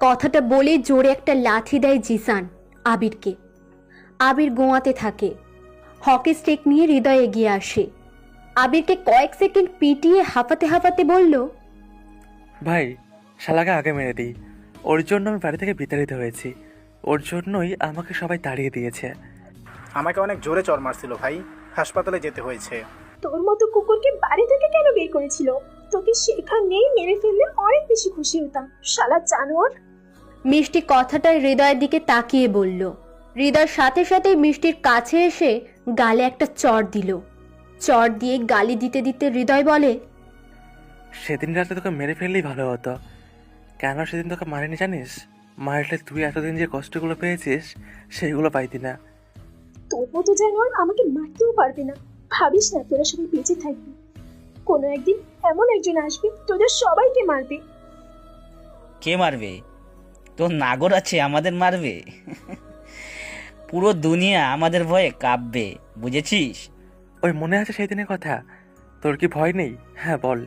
S2: কথাটা বলে জোরে একটা লাথি দেয় জিসান আবিরকে। আবির গোয়াতে থাকে। হকি স্টিক নিয়ে হৃদয় এগিয়ে আসে। আবিরকে কয়েক সেকেন্ড পিটিয়ে হাঁপাতে হাঁপাতে বলল,
S8: ভাই, শালাকে আগে মেরে দিই। ওর জন্য আমি বাড়ি থেকে বিতাড়িত হয়েছি, ওর জন্যই আমাকে সবাই তাড়িয়ে দিয়েছে।
S12: আমাকে অনেক জোরে চড় মারছিল ভাই, হাসপাতালে যেতে হয়েছে।
S3: তোর মতো কুকুরকে বাড়ি থেকে কেন বের করেছিল? তোকে সেখানেই মেরে ফেললে অনেক বেশি খুশি হতাম, শালা জানোয়ার।
S2: মিষ্টি কথাটাই হৃদয়ের দিকে তাকিয়ে বলল। হৃদয়ের সাথে সাথে মিষ্টির কাছে এসে গালে একটা চড় দিল। চড় দিয়ে গালি দিতে দিতে হৃদয় বলে,
S8: সেদিন রাতে তোকে মেরে ফেললেই ভালো হতো। কেন সেদিন তোকে মারিনি জানিস? মারলে তুই এতদিন যে কষ্টগুলো পেয়েছিস সেগুলো পাইতি না।
S3: তোর মতো জানোয়ার আমাকে মারতেও পারবে না। ভাবিস না তোরা সবাই বেঁচে থাকবি, কোনো একদিন এমন একজন আসবে তোদের সবাইকে মারবে।
S6: কে মারবে? তোর নাগর আছে আমাদের মারবে? পুরো দুনিয়া আমাদের ভয়ে কাঁপবে, বুঝেছিস?
S8: ওই মনে আছে সেই দিনের কথা? তোর কি ভয় নেই? হ্যাঁ বল।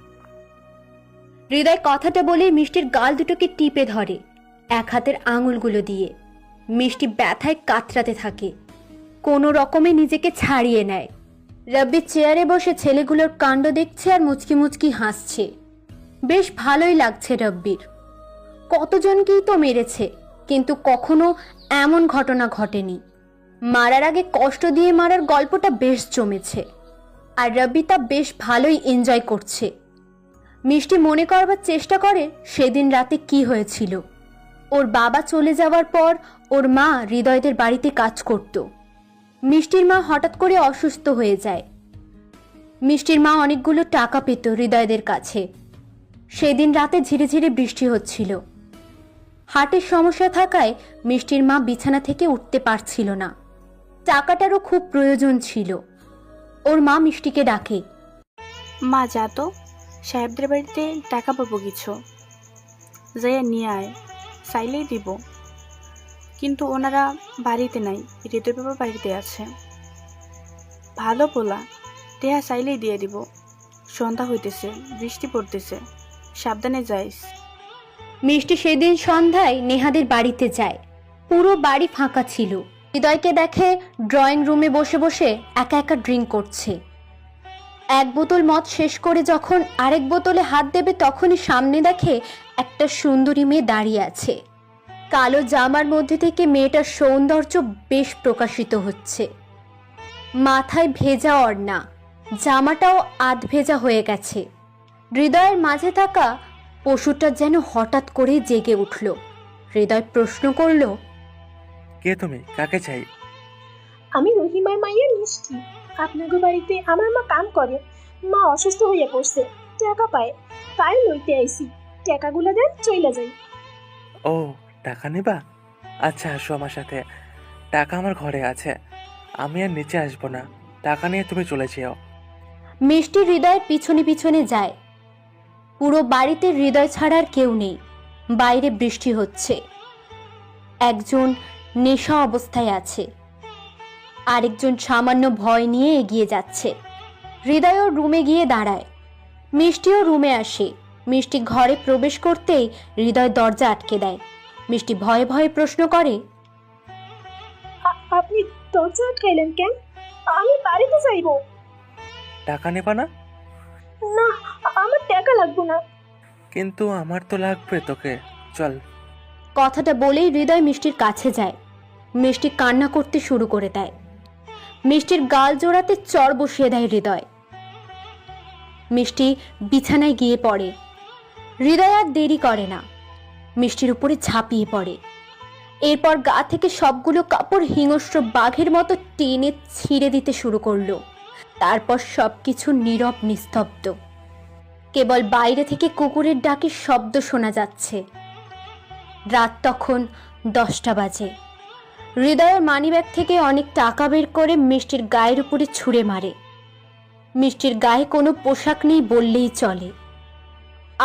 S2: হৃদয় কথাটা বলে মিষ্টির গাল দুটোকে টিপে ধরে এক হাতের আঙুলগুলো দিয়ে। মিষ্টি ব্যথায় কাতরাতে থাকে, কোনো রকমে নিজেকে ছাড়িয়ে নেয়। রাব্বি চেয়ারে বসে ছেলেগুলোর কাণ্ড দেখছে আর মুচকি মুচকি হাসছে। বেশ ভালোই লাগছে রাব্বির। কতজনকেই তো মেরেছে, কিন্তু কখনো এমন ঘটনা ঘটেনি। মারার আগে কষ্ট দিয়ে মারার গল্পটা বেশ জমেছে, আর রাব্বি তা বেশ ভালোই এনজয় করছে। মিষ্টি মনে করবার চেষ্টা করে সেদিন রাতে কি হয়েছিল। ওর বাবা চলে যাওয়ার পর ওর মা হৃদয়দের বাড়িতে কাজ করত। মিষ্টির মা হঠাৎ করে অসুস্থ হয়ে যায়। মিষ্টির মা অনেকগুলো টাকা পেত হৃদয়দের কাছে। সেদিন রাতে ঝিরে ঝিরে বৃষ্টি হচ্ছিল। হার্টের সমস্যা থাকায় মিষ্টির মা বিছানা থেকে উঠতে পারছিল না। টাকাটারও খুব প্রয়োজন ছিল। ওর মা মিষ্টিকে ডাকে,
S13: মা যা তো, সাহেবদের বাড়িতে টাকা পাবো কিছু, যাইয়া নিয়ে আয়, চাইলেই দিব। কিন্তু ওনারা বাড়িতে নাই, হৃদয় বাবা বাড়িতে আছে। ভালো পোলা, টেহা চাইলেই দিয়ে দিব। সন্ধ্যা হইতেছে, বৃষ্টি পড়তেছে, সাবধানে যাইস।
S2: মিষ্টি সেদিন সন্ধ্যায় নেহাদের বাড়িতে যায়। পুরো বাড়ি ফাঁকা ছিল। হৃদয়কে দেখে ড্রয়িং রুমে বসে বসে একা একা ড্রিঙ্ক করছে। এক বোতল মদ শেষ করে যখন আরেক বোতলে হাত দেবে তখনই সামনে দেখে একটা সুন্দরী মেয়ে দাঁড়িয়ে আছে। কালো জামার মধ্যে থেকে মেয়েটার সৌন্দর্য বেশ প্রকাশিত হচ্ছে। মাথায় ভেজা ওড়না, জামাটাও আধ ভেজা হয়ে গেছে। হৃদয়ের মাঝে থাকা পশুটা যেন হঠাৎ করে জেগে উঠল। হৃদয় প্রশ্ন করল,
S8: কে তুমি? কাকে চাই?
S3: আমি রহিমার মাইয়া মিষ্টি। আপনাদের বাড়িতে আমার মা কাম করে, মা অসুস্থ হইয়া পড়ছে, টাকা পায়, তাই লইতে আইছি। টাকাগুলো দেন, চইলা যাই।
S8: ও, টাকা নেবা? আচ্ছা আসো আমার সাথে, টাকা আমার ঘরে আছে, আমি আর নিচে আসবো না, টাকা নিয়ে তুমি চলে যেও।
S2: মিষ্টি হৃদয়ের পিছনে পিছনে যায়। পুরো বাড়িতে হৃদয় ছাড়া আর কেউ নেই। বাইরে বৃষ্টি হচ্ছে। একজন নেশা অবস্থায় আছে, আরেকজন সামান্য ভয় নিয়ে এগিয়ে যাচ্ছে। হৃদয়ও রুমে গিয়ে দাঁড়ায়। মিষ্টিও রুমে আসে। মিষ্টি ঘরে প্রবেশ করতেই হৃদয় দরজা আটকে দেয়। মিষ্টি ভয়ে ভয়ে প্রশ্ন করে,
S3: আপনি দরজা আটকাইলেন কেন? আমি বাড়িতে যাইবো।
S8: টাকা নেবা না?
S3: না, আমার টাকা লাগবে না।
S8: কিন্তু আমার তো লাগবে তোকে, চল।
S2: কথাটা বলেই হৃদয় মিষ্টির কাছে যায়। মিষ্টি কান্না করতে শুরু করে দেয়। মিষ্টির গাল জোড়াতে চর বসিয়ে দেয় হৃদয়। মিষ্টি বিছানায় গিয়ে পড়ে। হৃদয় আর দেরি করে না, মিষ্টির উপরে ঝাঁপিয়ে পড়ে। এরপর গা থেকে সবগুলো কাপড় হিংস্র বাঘের মতো টেনে ছিঁড়ে দিতে শুরু করলো। তারপর সবকিছু নীরব নিস্তব্ধ, কেবল বাইরে থেকে কুকুরের ডাকের শব্দ শোনা যাচ্ছে। রাত তখন 10টা বাজে। হৃদয়ের মানিব্যাগ থেকে অনেক টাকা বের করে মিষ্টির গায়ের উপরে ছুঁড়ে মারে। মিষ্টির গায়ে কোনো পোশাক নেই বললেই চলে।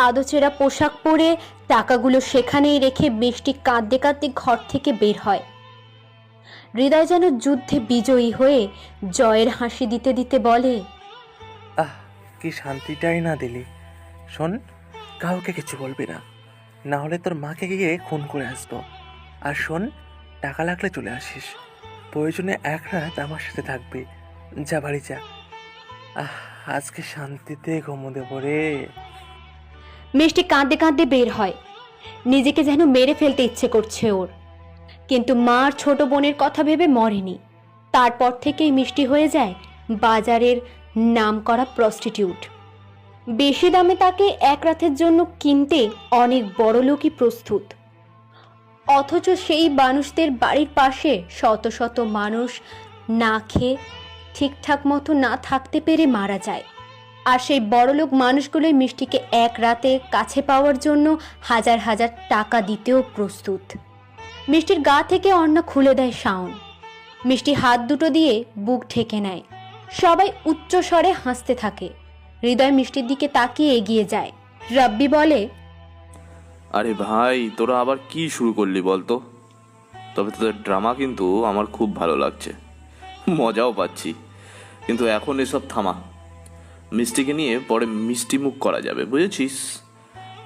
S2: আদোচেরা পোশাক পরে টাকাগুলো সেখানেই রেখে মিষ্টি কাঁদতে কাঁদতে ঘর থেকে বের হয়। হৃদয় যেন যুদ্ধে বিজয়ী হয়ে জয়ের হাসি দিতে দিতে বলে,
S8: কি শান্তিটাই না দিলি। শোন, কাউকে কিছু বলবি না, না হলে তোর মাকে গিয়ে খুন করে আসবো। আর শোন, টাকা লাগলে চলে আসিস, প্রয়োজনে এক রাত আমার সাথে থাকবি। যা বাড়ি যা, আজকে শান্তিতে ঘুমো দেবো রে।
S2: মিষ্টি কাঁদতে কাঁদতে বের হয়। নিজেকে যেন মেরে ফেলতে ইচ্ছে করছে ওর, কিন্তু মার ছোট বোনের কথা ভেবে মরেনি। তারপর থেকেই মিষ্টি হয়ে যায় বাজারের নামকরা প্রস্টিটিউট। বেশি দামে তাকে এক রাতের জন্য কিনতে অনেক বড় লোকই প্রস্তুত। অথচ সেই মানুষদের বাড়ির পাশে শত শত মানুষ না খেয়ে ঠিকঠাক মতো না থাকতে পেরে মারা যায়। আর সেই বড়লোক মানুষগুলোই মিষ্টিকে এক রাতে কাছে পাওয়ার জন্য হাজার হাজার টাকা দিতেও প্রস্তুত। মিষ্টির গা থেকে ওড়না খুলে দেয় শাওন। মিষ্টি হাত দুটো দিয়ে বুক ঢেকে নেয়। সবাই উচ্চ স্বরে হাসতে থাকে। হৃদয় মিষ্টির দিকে তাকিয়ে এগিয়ে যায়। রাব্বি বলে,
S11: আরে ভাই, তোরা আবার কি শুরু করলি বলতো? তবে তোদের ড্রামা কিন্তু আমার খুব ভালো লাগছে, মজাও পাচ্ছি। কিন্তু এখন এসব থামা। মিষ্টিকে নিয়ে পরে মিষ্টি মুখ করা যাবে, বুঝেছিস?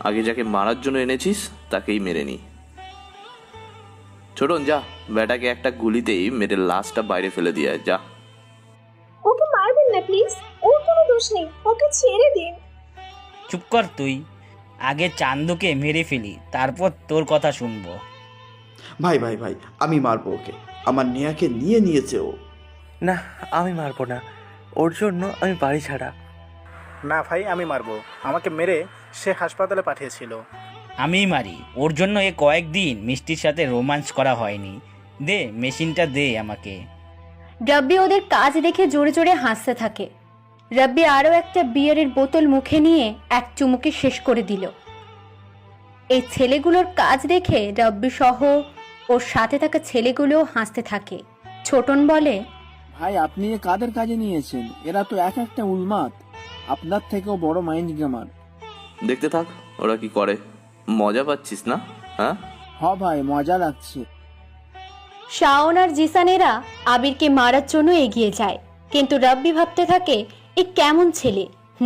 S11: আগে যাকে মারার জন্য এনেছিস তাকেই মেরে নি। ছোটন, যা, বেটাকে একটা গুলিতেই মেরে লাশটা বাইরে ফেলে দিয়ে যা।
S3: ওকে মারবেন না প্লিজ, ওর কোনো দোষ নেই, ওকে ছেড়ে দিন।
S6: চুপ কর তুই, আগে চান্দুকে মেরে ফেলি, তারপর তোর কথা শুনবো।
S5: ভাই ভাই ভাই, আমি মারবো ওকে, আমার নেহাকে নিয়ে নিয়েছে ও।
S8: না, আমি মারবো না, ওর জন্য আমি বাড়ি ছাড়া।
S12: না ভাই, আমি মারবো, আমাকে মেরে সে হাসপাতালে পাঠিয়েছিল।
S6: আমিই মারি, ওর জন্য এ কয়েকদিন মিষ্টির সাথে রোমান্স করা হয়নি। দে মেশিনটা, দে আমাকে।
S2: রাব্বি ওদের কাজ দেখে জোরে জোরে হাসতে থাকে। রাব্বি আরও একটা বিয়ারের বোতল মুখে নিয়ে এক চুমুকে শেষ করে দিল। এই ছেলেগুলোর কাজ দেখে রাব্বি সহ ওর সাথে থাকা ছেলেগুলোও হাসতে থাকে। ছোটন বলে,
S14: ভাই আপনি এ কাদের কাজে নিয়েছেন? এরা তো এক একটা উন্মাদ, আপনার থেকেও বড় মাইন্ড গেমার।
S11: দেখতে থাক ওরা কি করে, মজা পাচ্ছিস না? হ্যাঁ
S14: ভাই, মজা লাগছে।
S2: শাওন আর জিসানেরা আবিরকে মারার জন্য এগিয়ে যায়, কিন্তু রাব্বি ভাবতে থাকে এ কেমন ছেলে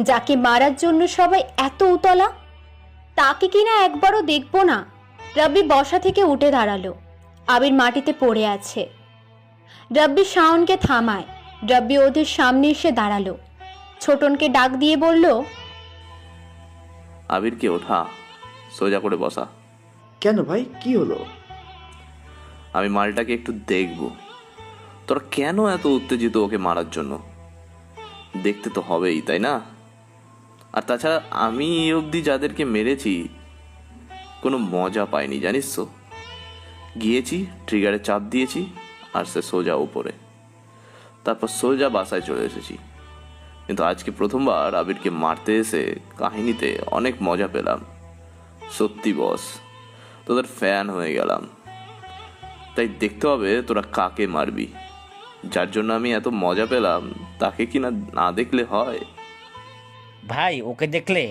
S2: যাকে মারার জন্য সবাই এত উতলা। তাকে কিনা একবারও দেখবো না। রাব্বি বসা থেকে উঠে দাঁড়ালো। আবির মাটিতে পড়ে আছে। রাব্বি শাওনকে থামায়। রাব্বি ওদের সামনে এসে দাঁড়ালো। ছোটনকে ডাক দিয়ে বলল,
S11: আবিরকে ওঠা, সোজা করে বসা।
S5: কেন ভাই, কি হলো?
S11: আমি মালটাকে একটু দেখব। তোরা কেন এত উত্তেজিত ওকে মারার জন্য? দেখতে তো হবেই, তাই না? আর তাছাড়া আমি এই অবধি যাদেরকে মেরেছি কোনো মজা পাইনি, জানিস তো। গিয়েছি, ট্রিগারে চাপ দিয়েছি, আর সে সোজা উপরে, তারপর সোজা বাসায় চলে এসেছি। কিন্তু আজকে প্রথমবার আবিরকে মারতে এসে কাহিনীতে অনেক মজা পেলাম। সত্যি বস, তোদের ফ্যান হয়ে গেলাম। তাই দেখতে হবে তোরা কাকে মারবি। যার জন্য আমি এত মজা পেলাম তাকে কি না দেখলে হয়?
S6: ভাই, ওকে দেখলে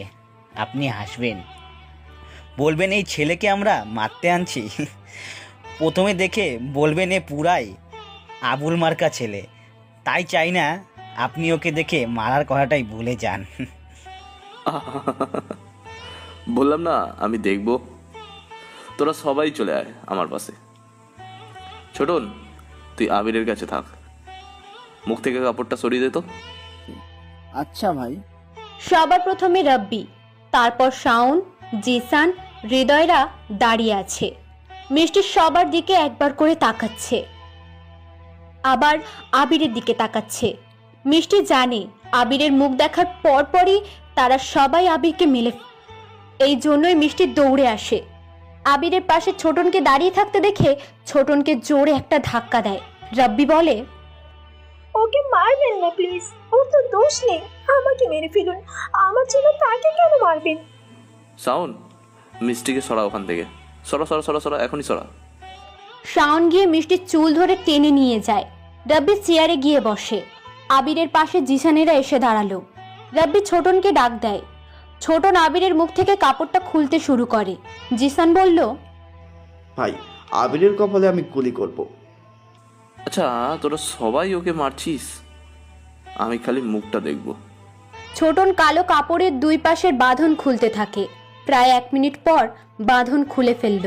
S6: আপনি হাসবেন, বলবেন এই ছেলেকে আমরা মারতে আনছি। প্রথমে দেখে বলবেন এ পুরাই আবুল মার্কা ছেলে। তাই চাই না আপনি ওকে দেখে মারার কথাটাই ভুলে যান।
S11: বললাম না আমি দেখব। তোরা সবাই চলে আয় আমার পাশে। ছোটন, তুই আবিরের কাছে থাক, মুখ থেকে কাপড়টা সরিয়ে দে তো।
S14: আচ্ছা ভাই।
S2: সবার প্রথমে রাব্বি, তারপর শাওন, জিসান, হৃদয়রা দাঁড়িয়ে আছে। মিষ্টি সবার দিকে একবার করে তাকাচ্ছে, আবার আবিরের দিকে তাকাচ্ছে। মিষ্টি জানে আবিরের মুখ দেখার পরপরই তারা সবাই আবিরকে এই জন্যই মিষ্টি দৌড়ে আসে। আবিরের পাশে ছোটনকে দাঁড়িয়ে থাকতে দেখে ছোটনকে জোরে একটা ধাক্কা দেয়। রাব্বি বলে,
S3: ওকে মারবেন না প্লিজ, ওর তো দোষ নেই, আমাকে মেরে ফেলুন, আমার জন্য তাকে কেন মারবেন?
S11: সাউন্ড, মিষ্টিকে সরা ওখান থেকে, সরা সরা সরা সরা, এখনই সরা।
S2: শাওন গিয়ে মিষ্টির চুল ধরে টেনে নিয়ে যায়। রাব্বি চেয়ারে গিয়ে বসে। আবিরের পাশে জিসানেরা এসে দাঁড়ালো। রাব্বি ছোটনকে ডাক দেয়। ছোটন আবিরের মুখ থেকে কাপড়টা খুলতে শুরু করে। জিসান বলল,
S5: ভাই, আবিরের কপালে আমি গুলি করব।
S11: আচ্ছা, তোরা সবাই ওকে মারছিস, আমি খালি মুখটা দেখব।
S2: ছোটন কালো কাপড়ের দুই পাশের বাঁধন খুলতে থাকে। প্রায় 1 মিনিট পর বাঁধন খুলে ফেলল।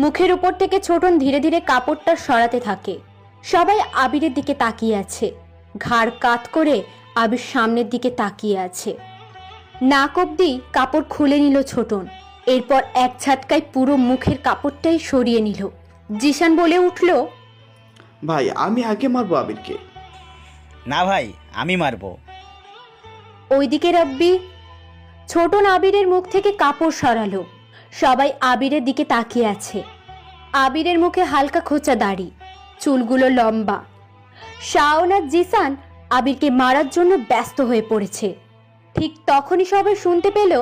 S2: মুখের উপর থেকে ছোটন ধীরে ধীরে কাপড়টা সরাতে থাকে। সবাই আবিরের দিকে তাকিয়ে আছে। ঘাড় কাত করে আবির সামনের দিকে তাকিয়ে আছে। নাক অব্দি কাপড় খুলে নিল ছোটন। এরপর এক ঝাটকায় পুরো মুখের কাপড়টাই সরিয়ে নিল। জিসান বলে উঠল,
S5: ভাই, আমি আগে মারবো আবিরকে।
S6: না ভাই, আমি মারবো।
S2: ওইদিকে রাব্বি। ছোটন আবিরের মুখ থেকে কাপড় সরালো। সবাই আবিরের দিকে তাকিয়ে আছে। আবিরের মুখে হালকা খোঁচা দাড়ি, চুলগুলো লম্বা। শাওন আর জিসান আবিরকে মারার জন্য ব্যস্ত হয়ে পড়েছে। ঠিক তখনই সবাই শুনতে পেল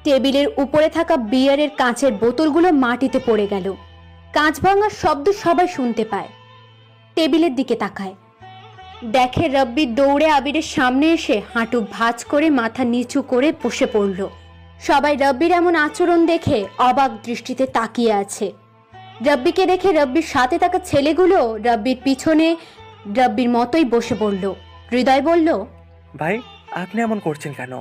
S2: টেবিলের উপরে থাকা বিয়ারের কাঁচের বোতলগুলো মাটিতে পড়ে গেল। কাঁচ ভাঙার শব্দ সবাই শুনতে পায়। টেবিলের দিকে তাকায়, দেখে রাব্বি দৌড়ে আবিরের সামনে এসে হাঁটু ভাঁজ করে মাথা নিচু করে বসে পড়ল। সবাই রাব্বির এমন আচরণ দেখে অবাক দৃষ্টিতে তাকিয়ে আছে। রাব্বিকে দেখে রাব্বির সাথে থাকা ছেলেগুলো রাব্বির পিছনে রাব্বির মতোই বসে পড়ল। হৃদয় বলল,
S8: ভাই, আপনি এমন করছেন কেন?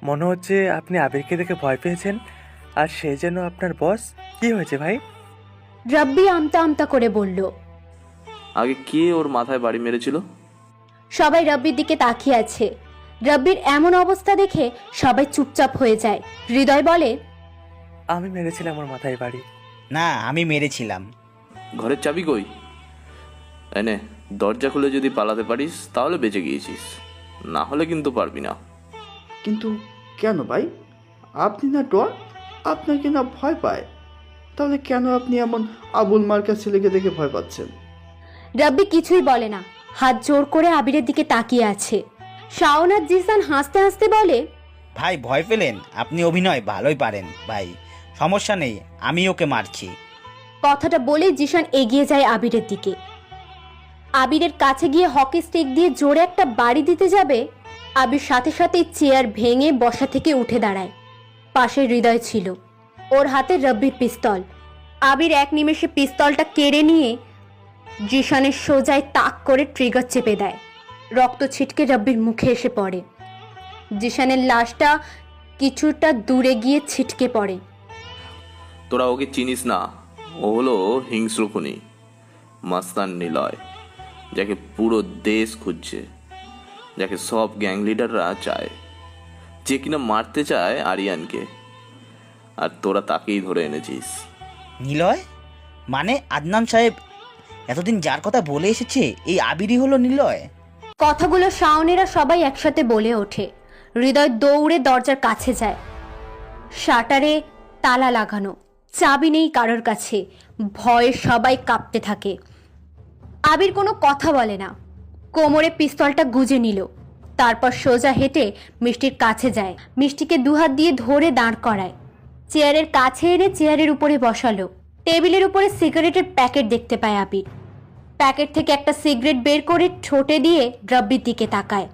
S8: মনে হচ্ছে আপনি আবিরকে দেখে ভয় পেয়েছেন, আর সে যেন আপনার বস। কি হয়েছে ভাই?
S2: রাব্বি আমতা আমতা করে বলল।
S11: আগে কে ওর মাথায় বাড়ি মেরেছিল?
S2: সবাই রাব্বির দিকে তাকিয়ে আছে। রাব্বির এমন অবস্থা দেখে সবাই চুপচাপ হয়ে যায়। হৃদয় বলে,
S8: আমি মেরেছিলাম ওর মাথায় বাড়ি।
S6: না, আমি মেরেছিলাম।
S11: ঘরের চাবি কই? এনে, দরজা খুলে যদি পালাতে পারিস তাহলে বেঁচে গিয়েছিস, না হলে কিন্তু পারবি না।
S5: কিন্তু কেন ভাই? আপনি না ডন, আপনাকে না ভয় পায়, তাহলে কেন আপনি এমন আবুল মার্কা ছেলেকে দেখে ভয় পাচ্ছেন?
S2: রাব্বি কিছুই বলে না, হাত জোর করে আবিরের দিকে তাকিয়ে আছে। শাওন আর জিসান হাসতে হাসতে বলে,
S6: ভাই ভয় পেলেন? আপনি অভিনয় ভালোই পারেন ভাই, সমস্যা নেই, আমি ওকে মারছি।
S2: কথাটা বলে জিসান এগিয়ে যায় আবিরের দিকে। আবিরের কাছে গিয়ে হকি স্টিক দিয়ে জোরে একটা বাড়ি দিতে যাবে, আবির সাথে সাথে চেয়ার ভেঙে বসা থেকে উঠে দাঁড়ায়। পাশে হৃদয় ছিল, ওর হাতে রাব্বির পিস্তল। আবির এক নিমেষে পিস্তলটা কেড়ে নিয়ে জিসানের সোজায় তাক করে ট্রিগার চেপে দেয়। রক্ত ছিটকে রাব্বির মুখে এসে পড়ে। জিসানের লাশটা কিছুটা দূরে গিয়ে ছিটকে পড়ে।
S11: তোরা ওকে চিনিস না, ও হলো হিংস্র খুনি, মাস্তান নিলয়, যাকে পুরো দেশ খুঁজছে, যাকে সব গ্যাং লিডাররা চায়, যে কিনা মারতে চায় আরিয়ানকে, আর তোরা তাকেই ধরে এনেছিস।
S6: নিলয় মানে আদনান সাহেব এতদিন যার কথা বলে এসেছে, এই আবিরই হলো নিলয়?
S2: কথাগুলো শাওনেরা সবাই একসাথে বলে ওঠে। হৃদয় দৌড়ে দরজার কাছে যায়। শাটারে তালা লাগানো, চাবি নেই কারোর কাছে। ভয়ে সবাই কাঁপতে থাকে। আবির কোনো কথা বলে না, কোমরে পিস্তলটা গুজে নিল। তারপর সোজা হেঁটে মিষ্টির কাছে যায়। মিষ্টিকে দুহাত দিয়ে ধরে দাঁড় করায়। চেয়ারের কাছে এনে চেয়ারের উপরে বসালো। টেবিলের উপরে সিগারেটের প্যাকেট দেখতে পায় আবির। প্যাকেট থেকে একটা সিগারেট বের করে ঠোঁটে দিয়ে রাব্বির দিকে তাকায়।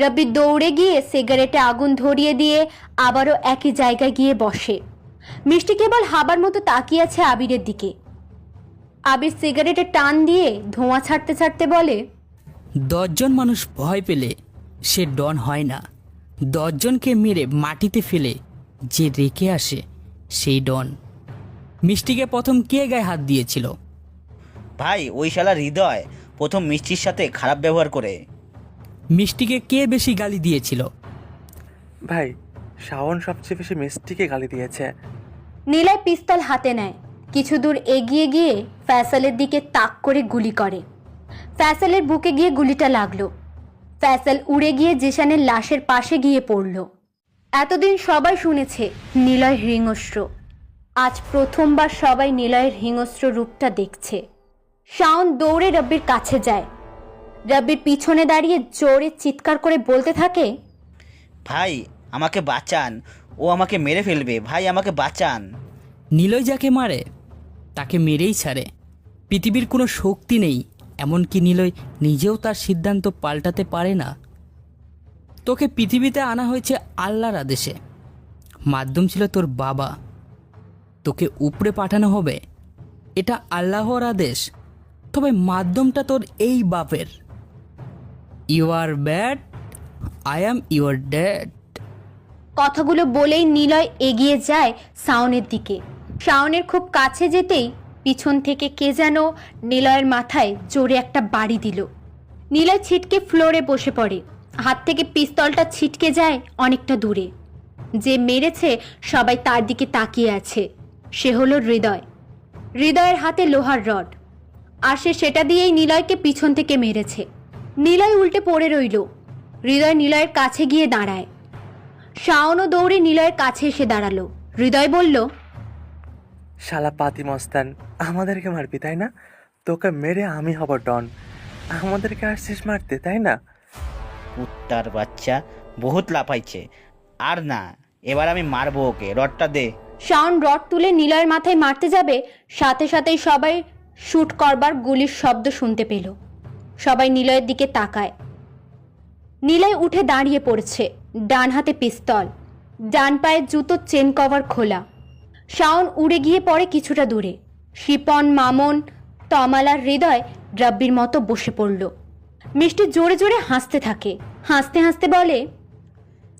S2: রাব্বি দৌড়ে গিয়ে সিগারেটে আগুন ধরিয়ে দিয়ে আবারও একই জায়গায় গিয়ে বসে। মিষ্টি কেবল হাবার মতো তাকিয়ে আছে আবিরের দিকে। আবির সিগারেটে টান দিয়ে ধোঁয়া ছাড়তে ছাড়তে বলে,
S4: 10 জন মানুষ ভয় পেলে সে ডন হয় না, 10 জনকে মেরে মাটিতে ফেলে যে রেখে আসে সেই ডন। মিষ্টিকে প্রথম কে গায়ে হাত দিয়েছিল?
S6: ভাই, ওই শালা হৃদয় প্রথম মিষ্টির সাথে খারাপ ব্যবহার করে।
S4: মিষ্টিকে কে বেশি গালি দিয়েছিল?
S8: ভাই, শাওন সবচেয়ে বেশি মিষ্টিকে গালি দিয়েছে।
S2: নীলয় পিস্তল হাতে নেয়। কিছু দূর এগিয়ে গিয়ে ফয়সালের দিকে তাক করে গুলি করে। ফয়সালের বুকে গিয়ে গুলিটা লাগলো। ফয়সাল উড়ে গিয়ে জিশানের লাশের পাশে গিয়ে পড়ল। এতদিন সবাই শুনেছে নিলয় হিংস্র, আজ প্রথমবার সবাই নিলয়ের হিংস্র রূপটা দেখছে। শাওন দৌড়ে রব্বির কাছে যায়। রব্বির পিছনে দাঁড়িয়ে জোরে চিৎকার করে বলতে থাকে,
S6: ভাই আমাকে বাঁচান, ও আমাকে মেরে ফেলবে, ভাই আমাকে বাঁচান।
S4: নিলয় যাকে মারে তাকে মেরেই ছাড়ে। পৃথিবীর কোনো শক্তি নেই, এমনকি নিলয় নিজেও তার সিদ্ধান্ত পাল্টাতে পারে না। তোকে পৃথিবীতে আনা হয়েছে আল্লাহর আদেশে, মাধ্যম ছিল তোর বাবা। তোকে উপরে পাঠানো হবে, এটা আল্লাহর আদেশ, তবে মাধ্যমটা তোর এই বাপের। You are bad, I am your dad.
S2: কথাগুলো বলেই নিলয় এগিয়ে যায় শাওনের দিকে। শাওনের খুব কাছে যেতেই পিছন থেকে কে যেন নিলয়ের মাথায় জোরে একটা বাড়ি দিল। নিলয় ছিটকে ফ্লোরে বসে পড়ে। হাত থেকে পিস্তলটা ছিটকে যায় অনেকটা দূরে। যে মেরেছে সবাই তার দিকে তাকিয়ে আছে। সে হলো হৃদয়। হৃদয়ের হাতে লোহার রড, আর সে সেটা দিয়েই নিলয়কে পিছন থেকে মেরেছে। নিলয় উল্টে পড়ে রইল। হৃদয় নিলয়ের কাছে গিয়ে দাঁড়ায়। শাওনও দৌড়ে নিলয়ের কাছে এসে দাঁড়ালো। হৃদয় বলল,
S8: শালা পাতি মস্তান, আমাদেরকে মারবি তাই না? তোকে মেরে আমি হব ডন, আমাদেরকে আসছিস মারতে তাই না?
S6: কুত্তার বাচ্চা, বহুত লাফাইছে। আর না, এবার আমি মারবো ওকে, রডটা দে।
S2: শাওন রড তুলে নিলয়ের মাথায় মারতে যাবে, সাথে সাথেই সবাই শুট করবার গুলির শব্দ শুনতে পেল। সবাই নিলয়ের দিকে তাকায়। নিলয় উঠে দাঁড়িয়ে পড়ছে, ডান হাতে পিস্তল, ডান পায়ের জুতো চেন কভার খোলা। শাওন উড়ে গিয়ে পড়ে কিছুটা দূরে। শিপন, মামুন, তমাল আর হৃদয় রাব্বির মতো বসে পড়ল। মিষ্টি জোরে জোরে হাসতে থাকে। হাসতে হাসতে বলে,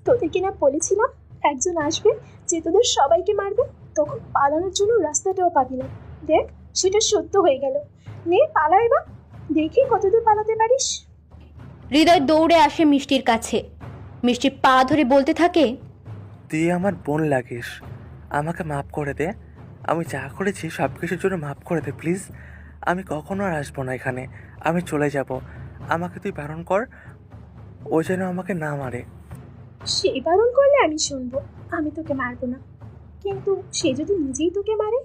S3: তোদের কিনা বলেছিলাম একজন আসবে যে তোদের সবাইকে মারবে, তখন পালানোর জন্য রাস্তাটাও পাবি না। দেখ, সেটা সত্য হয়ে গেল। নে পালা এবার, দেখি কতদূর পালাতে পারিস।
S2: হৃদয় দৌড়ে আসে মিষ্টির কাছে। মিষ্টির পা ধরে বলতে থাকে,
S8: তুই আমার বোন লাগিস, আমাকে মাফ করে দে। আমি যা করেছি সব কিছুর জন্য মাফ করে দে প্লিজ। আমি কখনো আর আসবো না এখানে, আমি চলে যাব। আমাকে তুই বারণ কর, ও যেন আমাকে না মারে।
S3: সেই বারণ করলে আমি শুনবো, আমি তোকে মারবো না, কিন্তু সে যদি নিজেই তোকে মারে।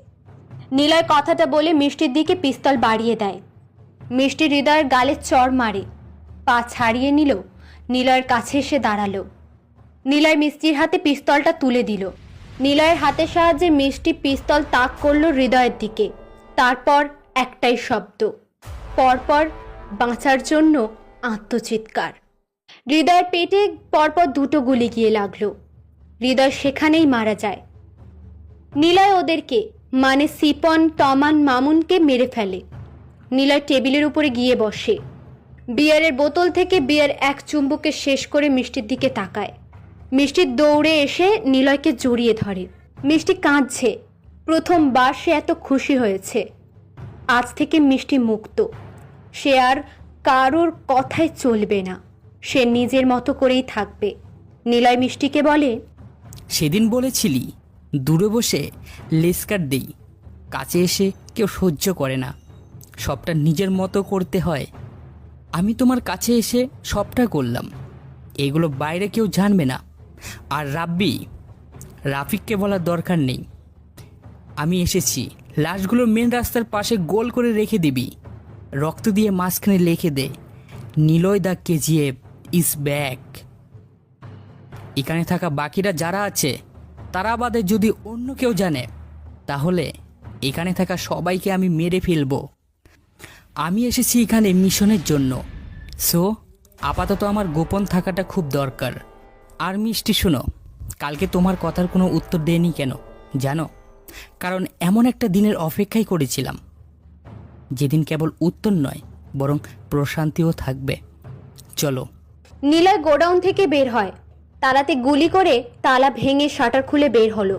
S2: নিলয় কথাটা বলে মিষ্টির দিকে পিস্তল বাড়িয়ে দেয়। মিষ্টি হৃদয়ের গালে চড় মারে, পা ছাড়িয়ে নিল। নিলয়ের কাছে এসে দাঁড়ালো। নিলয় মিষ্টির হাতে পিস্তলটা তুলে দিল। নিলয়ের হাতের সাহায্যে মিষ্টি পিস্তল তাক করলো হৃদয়ের দিকে। তারপর একটাই শব্দ, পরপর বাঁচার জন্য আত্মচিৎকার। হৃদয়ের পেটে পরপর দুটো গুলি গিয়ে লাগলো। হৃদয় সেখানেই মারা যায়। নিলয় ওদেরকে, মানে সিপন, তমান, মামুনকে মেরে ফেলে। নিলয় টেবিলের উপরে গিয়ে বসে। বিয়ারের বোতল থেকে বিয়ার এক চুম্বকে শেষ করে মিষ্টির দিকে তাকায়। মিষ্টি দৌড়ে এসে নিলয়কে জড়িয়ে ধরে। মিষ্টি কাঁদছে। প্রথমবার সে এত খুশি হয়েছে। আজ থেকে মিষ্টি মুক্ত। সে আর কারোর কথায় চলবে না। সে নিজের মতো করেই থাকবে। নিলয় মিষ্টিকে বলে,
S4: সেদিন বলেছিলি দূরে বসে লেস্কার দেই, কাছে এসে কেউ সহ্য করে না, সবটা নিজের মতো করতে হয়। আমি তোমার কাছে এসে সবটা করলাম, এগুলো বাইরে কেউ জানবে না। আর রাফিককে বলার দরকার নেই। আমি এসেছি, লাশগুলো মেন রাস্তার পাশে গোল করে রেখে দিবি, রক্ত দিয়ে মাঝখানে লিখে দে, নিলয় দা কেজিএফ ইজ ব্যাক। এখানে থাকা বাকিরা যারা আছে তারা বাদে যদি অন্য কেউ জানে, তাহলে এখানে থাকা সবাইকে আমি মেরে ফেলবো। আমি এসেছি এখানে মিশনের জন্য, সো আপাতত আমার গোপন থাকাটা খুব দরকার। আর মিষ্টি শোনো, কালকে তোমার কথার কোনো উত্তর দেয়নি কেন জানো? কারণ এমন একটা দিনের অপেক্ষাই করেছিলাম যেদিন কেবল উত্তর নয় বরং প্রশান্তিও থাকবে। চলো।
S2: নিলয় গোডাউন থেকে বের হয়। তালাতে গুলি করে তালা ভেঙে শাটার খুলে বের হলো।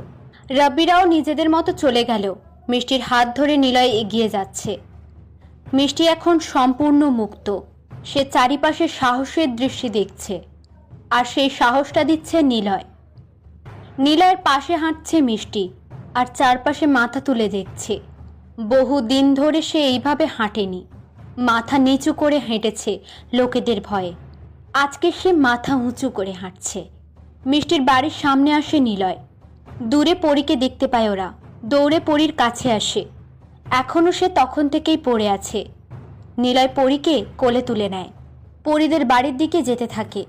S2: রাব্বিরাও নিজেদের মতো চলে গেল। মিষ্টির হাত ধরে নিলয় এগিয়ে যাচ্ছে। মিষ্টি এখন সম্পূর্ণ মুক্ত। সে চারিপাশে সাহসের দৃষ্টি দেখছে, আর সেই সাহসটা দিচ্ছে নিলয়। নিলয়ের পাশে হাঁটছে মিষ্টি, আর চারপাশে মাথা তুলে দেখছে। বহু দিন ধরে সে এইভাবে হাঁটেনি, মাথা নিচু করে হেঁটেছে লোকেদের ভয়ে। আজকে সে মাথা উঁচু করে হাঁটছে। মিষ্টির বাড়ির সামনে আসে নিলয়। দূরে পরীকে দেখতে পায় ওরা, দৌড়ে পরীর কাছে আসে। এখনও সে তখন থেকেই পড়ে আছে। নিলয় পরীকে কোলে তুলে নেয়, পরীদের বাড়ির দিকে যেতে থাকে।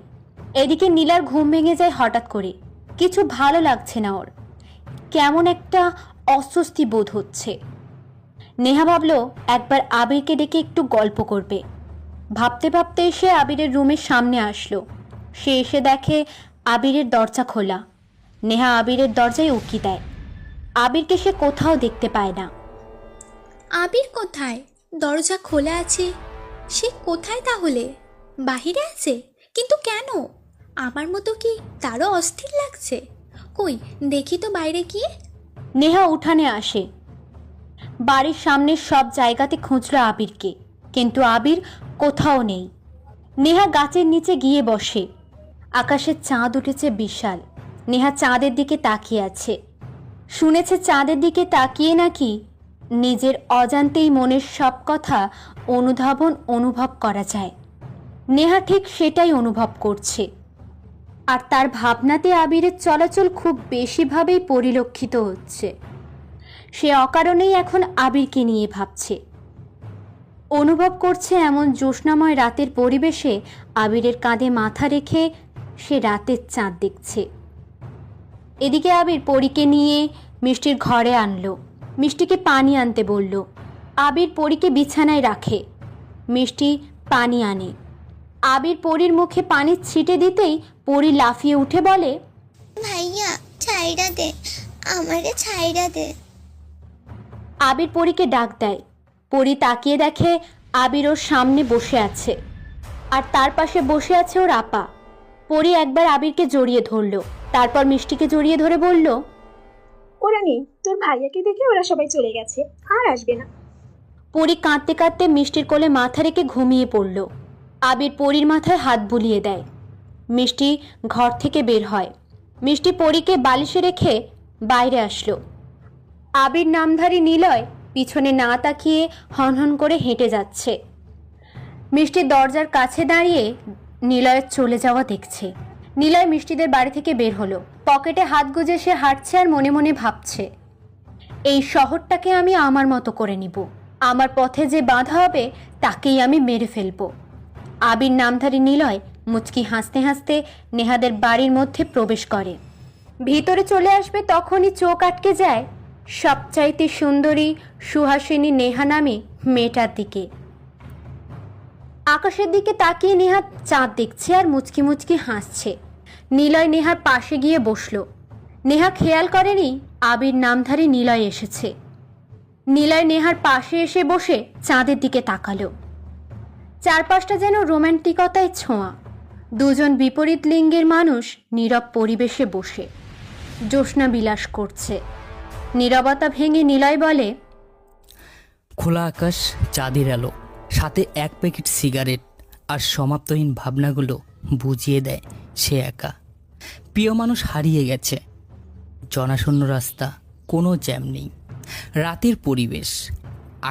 S2: এদিকে নীলার ঘুম ভেঙে যায় হঠাৎ করে। কিছু ভালো লাগছে না ওর, কেমন একটা অস্বস্তি বোধ হচ্ছে। নেহা ভাবল একবার আবিরকে ডেকে একটু গল্প করবে। ভাবতে ভাবতে সে আবিরের রুমের সামনে আসলো। সে এসে দেখে আবিরের দরজা খোলা। নেহা আবিরের দরজায় উকি দেয়। আবিরকে সে কোথাও দেখতে পায় না।
S1: আবির কোথায়? দরজা খোলা আছে, সে কোথায় তাহলে? বাহিরে আছে? কিন্তু কেন? আমার মতো কি তারও অস্থির লাগছে? কই দেখি তো বাইরে গিয়ে।
S2: নেহা উঠানে আসে। বাড়ির সামনের সব জায়গাতে খুঁজল আবিরকে, কিন্তু আবির কোথাও নেই। নেহা গাছের নিচে গিয়ে বসে। আকাশে চাঁদ উঠেছে বিশাল। নেহা চাঁদের দিকে তাকিয়ে আছে। শুনেছে চাঁদের দিকে তাকিয়ে নাকি নিজের অজান্তেই মনের সব কথা অনুভব করা যায়। নেহা ঠিক সেটাই অনুভব করছে। আর তার ভাবনাতে আবিরের চলাচল খুব বেশিভাবেই পরিলক্ষিত হচ্ছে। সে অকারণেই এখন আবিরকে নিয়ে ভাবছে। অনুভব করছে এমন জ্যোৎস্নাময় রাতের পরিবেশে আবিরের কাঁধে মাথা রেখে সে রাতের চাঁদ দেখছে। এদিকে আবির পরীকে নিয়ে মিষ্টির ঘরে আনলো। মিষ্টিকে পানি আনতে বলল। আবির পরীকে বিছানায় রাখে। মিষ্টি পানি আনে। আবির পরীর মুখে পানি ছিটে দিতেই পরী লাফিয়ে উঠে বলে,
S7: ভাইয়া ছাইড়া দে, আমারে ছাইড়া দে।
S2: আবির পরীকে ডাক দেয়। পরী তাকিয়ে দেখে আবির ওর সামনে বসে আছে, আর তার পাশে বসে আছে ওর আপা। পরী একবার আবিরকে জড়িয়ে ধরল, তারপর মিষ্টিকে জড়িয়ে ধরে বলল,
S3: ওরা নেই, তোর ভাইয়াকে দেখে ওরা সবাই চলে গেছে, আর আসবে না।
S2: পরী কাঁদতে কাঁদতে মিষ্টির কোলে মাথা রেখে ঘুমিয়ে পড়ল। আবির পরীর মাথায় হাত বুলিয়ে দেয়। মিষ্টি ঘর থেকে বের হয়। মিষ্টি পরীকে বালিশে রেখে বাইরে আসলো। আবির নামধারী নিলয় পিছনে না তাকিয়ে হনহন করে হেঁটে যাচ্ছে। মিষ্টি দরজার কাছে দাঁড়িয়ে নিলয়ের চলে যাওয়া দেখছে। নিলয় মিষ্টিদের বাড়ি থেকে বের হলো। পকেটে হাত গুজে সে হাঁটছে আর মনে মনে ভাবছে, এই শহরটাকে আমি আমার মতো করে নিব। আমার পথে যে বাধা হবে তাকেই আমি মেরে ফেলবো। আবির নামধারী নিলয় মুচকি হাসতে হাসতে নেহাদের বাড়ির মধ্যে প্রবেশ করে। ভিতরে চলে আসবে তখনই চোখ আটকে যায় সবচাইতে সুন্দরী সুহাসিনী নেহা নামে মেয়েটার দিকে। আকাশের দিকে তাকিয়ে নেহা চাঁদ দেখছে আর মুচকি মুচকি হাসছে। নিলয় নেহার পাশে গিয়ে বসলো। নেহা খেয়াল করেনি আবির নামধারী নিলয় এসেছে। নিলয় নেহার পাশে এসে বসে চাঁদের দিকে তাকালো। চারপাশটা যেন রোম্যান্টিকতায় ছোঁয়া। দুজন বিপরীত লিঙ্গের মানুষ নীরব পরিবেশে বসে জ্যোৎস্না বিলাস করছে। নীরবতা ভেঙে নিলয় বলে,
S4: খোলা আকাশ, চাঁদের আলো, সাথে এক প্যাকেট সিগারেট আর সমাপ্তহীন ভাবনাগুলো বুঝিয়ে দেয় সে একা। প্রিয় মানুষ হারিয়ে গেছে। জনাশূন্য রাস্তা, কোনো জ্যাম নেই। রাতের পরিবেশ,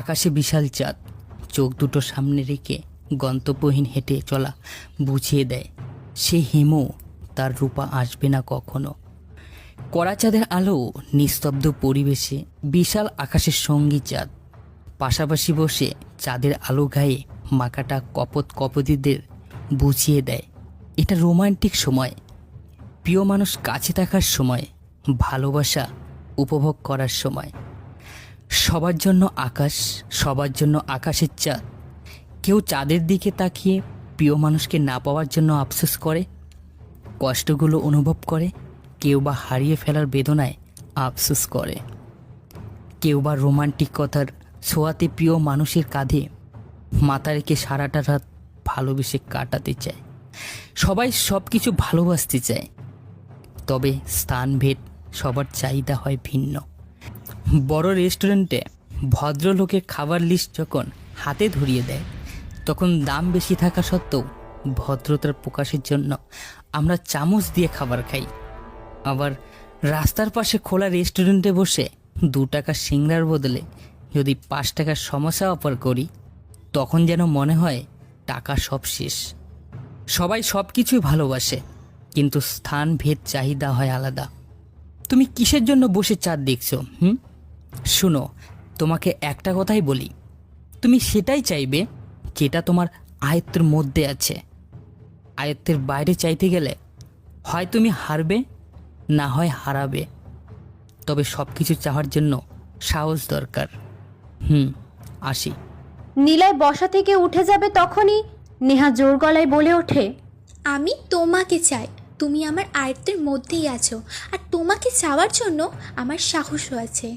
S4: আকাশে বিশাল চাঁদ, চোখ দুটো সামনে রেখে গন্তব্যহীন হেঁটে চলা বুঝিয়ে দেয় সে হিমু তার রূপা আসবে না কখনো। কড়া চাঁদের আলো, নিস্তব্ধ পরিবেশে বিশাল আকাশের সঙ্গী চাঁদ, পাশাপাশি বসে চাঁদের আলো গায়ে মাখাটা কপোতিদের বুঝিয়ে দেয় এটা রোমান্টিক সময়, প্রিয় মানুষ কাছে থাকার সময়, ভালোবাসা উপভোগ করার সময়। সবার জন্য আকাশ, সবার জন্য আকাশের চাঁদ। কেউ চাঁদের দিকে তাকিয়ে প্রিয় মানুষকে না পাওয়ার জন্য আফসোস করে, কষ্টগুলো অনুভব করে। কেউ বা হারিয়ে ফেলার বেদনায় আফসোস করে। কেউ বা রোমান্টিক কথার ছোঁয়াতে প্রিয় মানুষের কাঁধে মাথা রেখে সারাটা রাত ভালোবেসে কাটাতে চায়। সবাই সব কিছু ভালোবাসতে চায়, তবে স্থানভেদ, সবার চাহিদা হয় ভিন্ন। বড় রেস্টুরেন্টে ভদ্রলোকের খাবার লিস্ট যখন হাতে ধরিয়ে দেয়, তখন দাম বেশি থাকা সত্ত্বেও ভদ্রতার প্রকাশের জন্য আমরা চামচ দিয়ে খাবার খাই। আবার রাস্তার পাশে খোলা রেস্টুরেন্টে বসে 2 টাকা সিংড়ার বদলে যদি 5 টাকার সমস্যা অফার করি তখন যেন মনে হয় টাকা সব শেষ। সবাই সব কিছুই ভালোবাসে, কিন্তু স্থান ভেদ চাহিদা হয় আলাদা। তুমি কিসের জন্য বসে চাঁদ দেখছো? শুনো, তোমাকে একটা কথাই বলি, তুমি সেটাই চাইবে যেটা তোমার আয়ত্তের মধ্যে আছে। আয়ত্তের বাইরে চাইতে গেলে হয় তুমি হারবে, না হয় হারাবে। তবে সব কিছু চাওয়ার জন্য সাহস দরকার। আসি।
S2: নিলয় বসা থেকে উঠে যাবে তখনই নেহা জোর গলায় বলে ওঠে,
S1: আমি তোমাকে চাই। তুমি আমার আয়ত্তের মধ্যেই আছো, আর তোমাকে চাওয়ার জন্য আমার সাহসও আছে।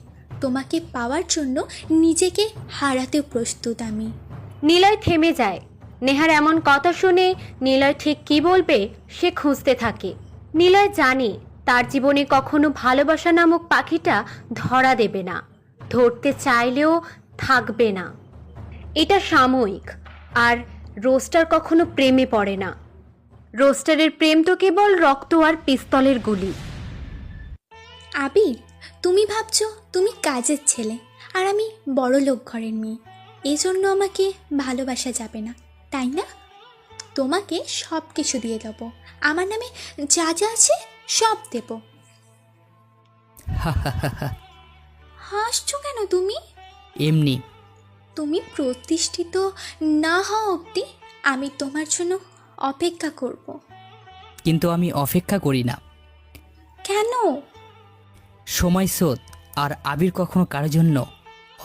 S1: তোমাকে পাওয়ার জন্য নিজেকে হারাতেও প্রস্তুত আমি।
S2: নিলয় থেমে যায়। নেহার এমন কথা শুনে নিলয় ঠিক কী বলবে সে খুঁজতে থাকে। নিলয় জানে তার জীবনে কখনো ভালোবাসা নামক পাখিটা ধরা দেবে না, ধরতে চাইলেও থাকবে না। এটা সাময়িক, আর রোস্টার কখনো প্রেমে পড়ে না। রোস্টারের প্রেম তো কেবল রক্ত আর পিস্তলের গুলি।
S1: আবির, তুমি ভাবছো তুমি কাজের ছেলে আর আমি বড় লোক ঘরের মেয়ে, এজন্য আমাকে ভালোবাসা যাবে না, তাই না? তোমাকে সব কিছু দিয়ে দেবো, আমার নামে যা যা আছে সব দেব। হাসছো কেন তুমি?
S4: এমনি।
S1: তুমি প্রতিষ্ঠিত না হওয়া অবধি আমি তোমার জন্য অপেক্ষা করব।
S4: কিন্তু আমি অপেক্ষা করি না।
S1: কেন?
S4: সময় স্রোত, আর আবির কখনো কারোর জন্য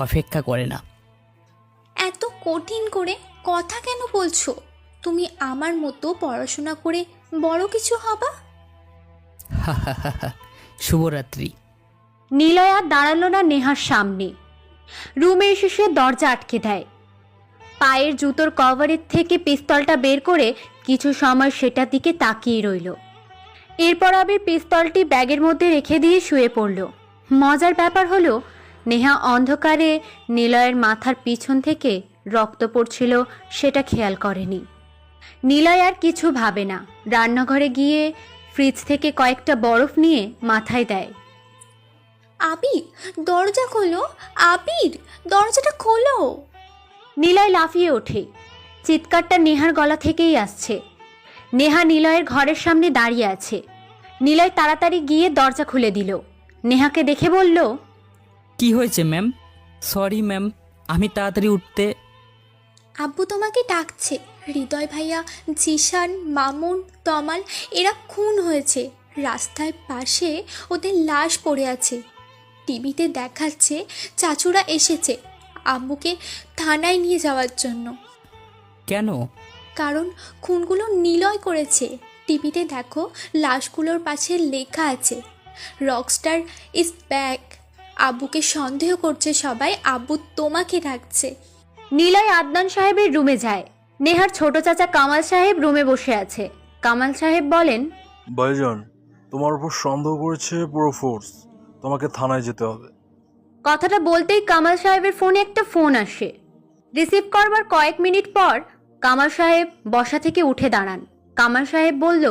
S4: অপেক্ষা করে না।
S1: এত কঠিন করে কথা কেন বলছো? তুমি আমার মতো পড়াশোনা করে বড় কিছু হবা।
S4: শুভরাত্রি।
S2: নিলয় আর দাঁড়ালো না নেহার সামনে। রুমে এসে সে দরজা আটকে দেয়। পায়ের জুতোর কভারের থেকে পিস্তলটা বের করে কিছু সময় সেটার দিকে তাকিয়ে রইল। এরপর আবির পিস্তলটি ব্যাগের মধ্যে রেখে দিয়ে শুয়ে পড়ল। মজার ব্যাপার হলো, নেহা অন্ধকারে নিলয়ের মাথার পিছন থেকে রক্ত পড়ছিল সেটা খেয়াল করেনি। নিলয় আর কিছু ভাবে না, রান্নাঘরে গিয়ে ফ্রিজ থেকে কয়েকটা বরফ নিয়ে মাথায় দেয়।
S1: আবির, দরজা খোলো। আবির, দরজাটা খোলো।
S2: নিলয় লাফিয়ে ওঠে। চিৎকারটা নেহার গলা থেকেই আসছে। নেহা নিলয়ের ঘরের সামনে দাঁড়িয়ে আছে। নিলয় তাড়াতাড়ি গিয়ে দরজা খুলে দিল। নেহাকে দেখে বলল,
S4: কি হয়েছে ম্যাম? সরি ম্যাম, আমি তাড়াতাড়ি উঠতে।
S1: আব্বু তোমাকে ডাকছে। হৃদয় ভাইয়া, জিশান, মামুন, তমাল এরা খুন হয়েছে। রাস্তার পাশে ওদের লাশ পড়ে আছে। টিভিতে দেখাচ্ছে চাচুরা এসেছে আম্মুকে থানায় নিয়ে যাওয়ার জন্য।
S4: কেন?
S1: কারণ খুনগুলো নিলয় করেছে। টিভিতে দেখো, লাশগুলোর পাশে লেখা আছে রকস্টার ইজ ব্যাক। আব্বুকে সন্দেহ করছে সবাই, আব্বু তোমাকে ডাকছে।
S2: নিলয় আদনান সাহেবের রুমে যায়। নেহার ছোট চাচা কামাল সাহেব রুমে বসে আছে। কামাল সাহেব বলেন,
S15: ভাইজান, তোমার উপর সন্দেহ করেছে পুরো ফোর্স, তোমাকে থানায় যেতে হবে।
S2: কথাটা বলতেই কামাল সাহেবের ফোনে একটা ফোন আসে। রিসিভ করবার কয়েক মিনিট পর কামাল সাহেব বসা থেকে উঠে দাঁড়ান। কামাল সাহেব বলল,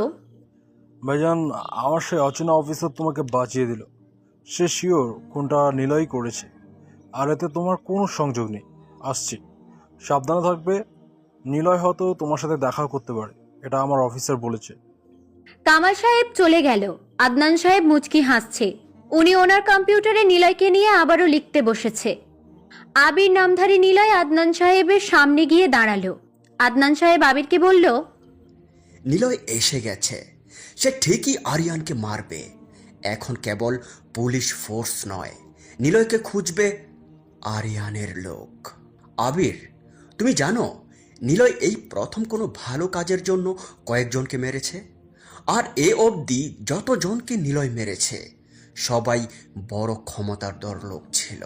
S15: ভাইজান, আমার সেই অচেনা অফিসার তোমাকে বাঁচিয়ে দিল। সে শিওর কোনটা নিলয় করেছে, আর এতে তোমার কোনো সংযোগ নেই। আসছি, সাবধানে থাকবে। নিলয় হয়তো তোমার সাথে দেখা করতে পারে, এটা আমার অফিসার বলেছে।
S2: কামাল সাহেব চলে গেল। আদনান সাহেব মুচকি হাসছে। উনি ওনার কম্পিউটারে নিলয়কে নিয়ে আবারও লিখতে বসেছে। আবির নামধারী নিলয় আদনান সাহেবের সামনে গিয়ে দাঁড়ালো। আদনান সাহেব আবিরকে বলল,
S16: নিলয় এসে গেছে। সে ঠিকই আরিয়ানকে মারবে। এখন কেবল পুলিশ ফোর্স নয়, নিলয়কে খুঁজবে আরিয়ানের লোক। আবির, তুমি জানো নিলয় এই প্রথম কোনো ভালো কাজের জন্য কয়েকজনকে মেরেছে, আর এ অবধি যতজনকে নিলয় মেরেছে সবাই বড় ক্ষমতাধর লোক ছিল।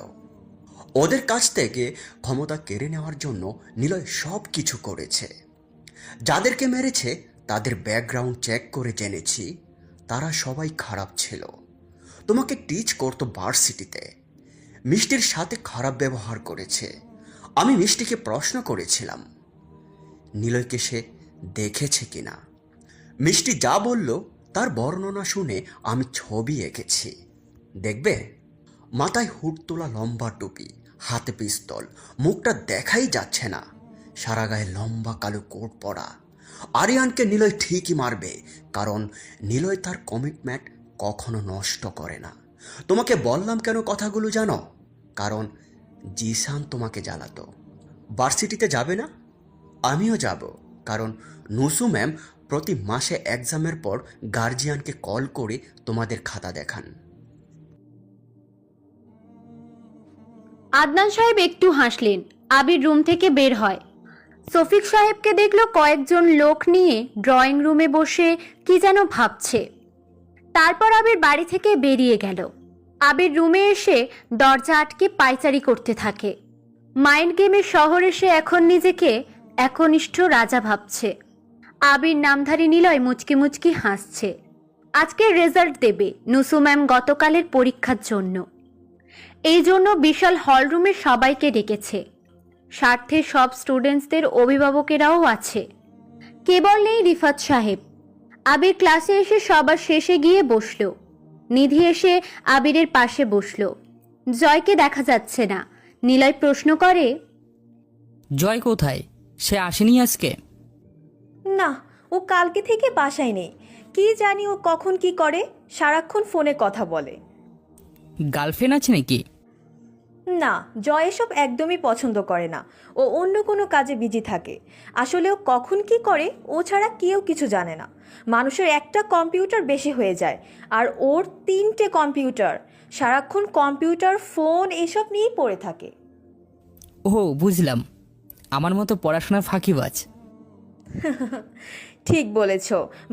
S16: ওদের কাছ থেকে ক্ষমতা কেড়ে নেওয়ার জন্য নিলয় সব কিছু করেছে। যাদেরকে মেরেছে তাদের ব্যাকগ্রাউন্ড চেক করে জেনেছি তারা সবাই খারাপ ছিল। তোমাকে টিচ করতো ভার্সিটিতে। মিষ্টির সাথে খারাপ ব্যবহার করেছে। আমি মিষ্টিকে প্রশ্ন করেছিলাম নিলয়কে সে দেখেছে কিনা। মিষ্টি যা বলল তার বর্ণনা শুনে আমি ছবি এঁকেছি। দেখবে, মাথায় হুড তোলা লম্বা টুপি, হাতে পিস্তল, মুখটা দেখাই যাচ্ছে না, সারা গায়ে লম্বা কালো কোট পরা। আরিয়ানকে নিলয় ঠিকই মারবে, কারণ নিলয় তার কমিটমেন্ট কখনো নষ্ট করে না। তোমাকে বললাম কেন কথাগুলো জানো? কারণ জিসান তোমাকে জ্বালাতো। ভার্সিটিতে যাবে না? আমিও যাব, কারণ নুসু ম্যাম প্রতি মাসে এক্সামের পর গার্জিয়ানকে কল করে তোমাদের খাতা দেখান।
S2: আদনান সাহেব একটু হাসলেন। আবির রুম থেকে বের হয়। শফিক সাহেবকে দেখলো কয়েকজন লোক নিয়ে ড্রয়িং রুমে বসে কি যেন ভাবছে। তারপর আবির বাড়ি থেকে বেরিয়ে গেল। আবির রুমে এসে দরজা আটকে পায়চারি করতে থাকে। মাইন্ড গেমের শহরে সে এখন নিজেকে একনিষ্ঠ রাজা ভাবছে। আবির নামধারী নিলয় মুচকি মুচকি হাসছে। আজকে রেজাল্ট দেবে নুসু ম্যাম গতকালের পরীক্ষার জন্য। এই জন্য বিশাল হলরুমে সবাইকে ডেকেছে। স্বার্থে সব স্টুডেন্টসদের অভিভাবকেরাও আছে, কেবল নেই রিফাত সাহেব। আবির ক্লাসে এসে সবার শেষে গিয়ে বসল। নিধি এসে আবিরের পাশে বসল। জয়কে দেখা যাচ্ছে না। নিলয় প্রশ্ন করে,
S4: জয় কোথায়? সে আসেনি আজকে?
S10: না, ও কালকে থেকে বাসায় নেই। কি জানি ও কখন কি করে, সারাক্ষণ ফোনে কথা বলে।
S4: গার্লফ্রেন্ড আছে নাকি?
S10: না, জয় এসব একদমই পছন্দ করে না। ও অন্য কোনো কাজে বিজি থাকে। আসলে ও কখন কি করে ও ছাড়া কেউ কিছু জানে না। মানুষের একটা কম্পিউটার বেশি হয়ে যায়, আর ওর 3টে কম্পিউটার। সারাক্ষণ কম্পিউটার, ফোন এসব নিয়েই পড়ে থাকে।
S4: ও বুঝলাম, আমার মতো পড়াশোনার ফাঁকিবাজ।
S10: ঠিক বলেছ,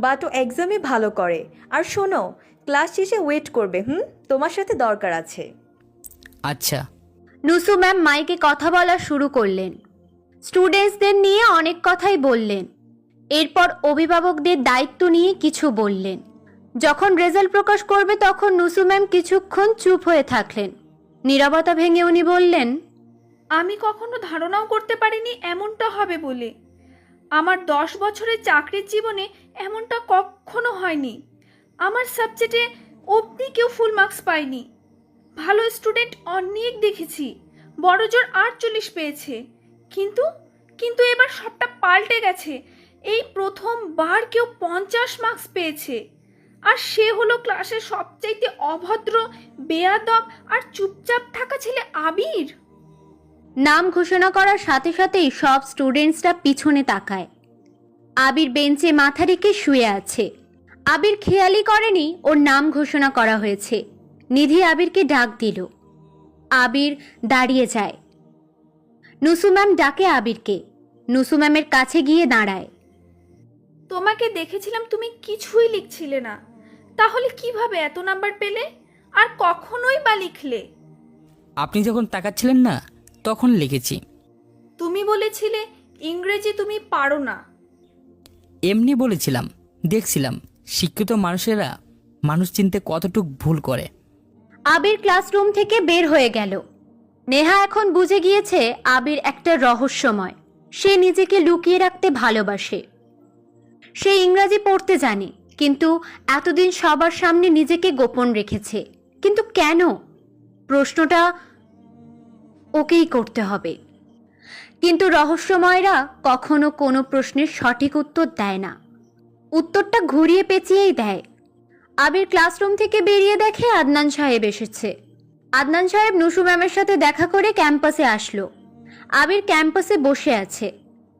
S10: বাট ও এক্সামে ভালো করে। আর শোনো, ক্লাস শেষে ওয়েট করবে। তোমার সাথে দরকার আছে।
S4: আচ্ছা।
S2: নুসু ম্যাম মাইকে কথা বলা শুরু করলেন। স্টুডেন্টসদের নিয়ে অনেক কথাই বললেন। এরপর অভিভাবকদের দায়িত্ব নিয়ে কিছু বললেন। যখন রেজাল্ট প্রকাশ করবে তখন নুসু ম্যাম কিছুক্ষণ চুপ হয়ে থাকলেন। নীরবতা ভেঙে উনি বললেন,
S9: আমি কখনো ধারণাও করতে পারিনি এমনটা হবে বলে। আমার 10 বছরের চাকরির জীবনে এমনটা কখনো হয়নি। আমার সাবজেক্টে অবধি কেউ ফুল মার্কস পায়নি। ভালো স্টুডেন্ট অনেক দেখেছি, বড় জোর 48 পেয়েছে। কিন্তু এবার সবটা পাল্টে গেছে। এই প্রথমবার কেউ 50 মার্কস পেয়েছে, আর সে হলো ক্লাসের সবচাইতে অভদ্র, বেয়াদব আর চুপচাপ থাকা ছেলে আবির।
S2: নাম ঘোষণা করার সাথে সাথেই সব স্টুডেন্টসরা পিছনে তাকায়। আবির বেঞ্চে মাথা রেখে শুয়ে আছে। আবির খেয়ালই করেনি ওর নাম ঘোষণা করা হয়েছে। নিধি আবিরকে ডাক দিল। আবির দাঁড়িয়ে যায়। নুসু ম্যাম ডাকে আবিরকে। নুসু ম্যামের কাছে গিয়ে দাঁড়ায়।
S9: তোমাকে দেখেছিলাম, তুমি কিছুই লিখছিলে না, তাহলে কিভাবে এত নাম্বার পেলে? আর কখনোই বা লিখলে?
S4: আপনি যখন তাকাচ্ছিলেন না তখন লিখেছি।
S9: তুমি বলেছিলে ইংরেজি তুমি পারো না।
S4: এমনি বলেছিলাম, দেখছিলাম শিক্ষিত মানুষেরা মানুষ চিনতে কতটুক ভুল করে।
S2: আবির ক্লাসরুম থেকে বের হয়ে গেল। নেহা এখন বুঝে গিয়েছে আবির একটা রহস্যময়। সে নিজেকে লুকিয়ে রাখতে ভালোবাসে। সে ইংরাজি পড়তে জানে, কিন্তু এতদিন সবার সামনে নিজেকে গোপন রেখেছে। কিন্তু কেন? প্রশ্নটা ওকেই করতে হবে। কিন্তু রহস্যময়রা কখনো কোনো প্রশ্নের সঠিক উত্তর দেয় না, উত্তরটা ঘুরিয়ে পেঁচিয়েই দেয়। আবির ক্লাসরুম থেকে বেরিয়ে দেখে আদনান সাহেব এসেছে। আদনান সাহেব নুসু ম্যামের সাথে দেখা করে ক্যাম্পাসে আসলো। আবির ক্যাম্পাসে বসে আছে।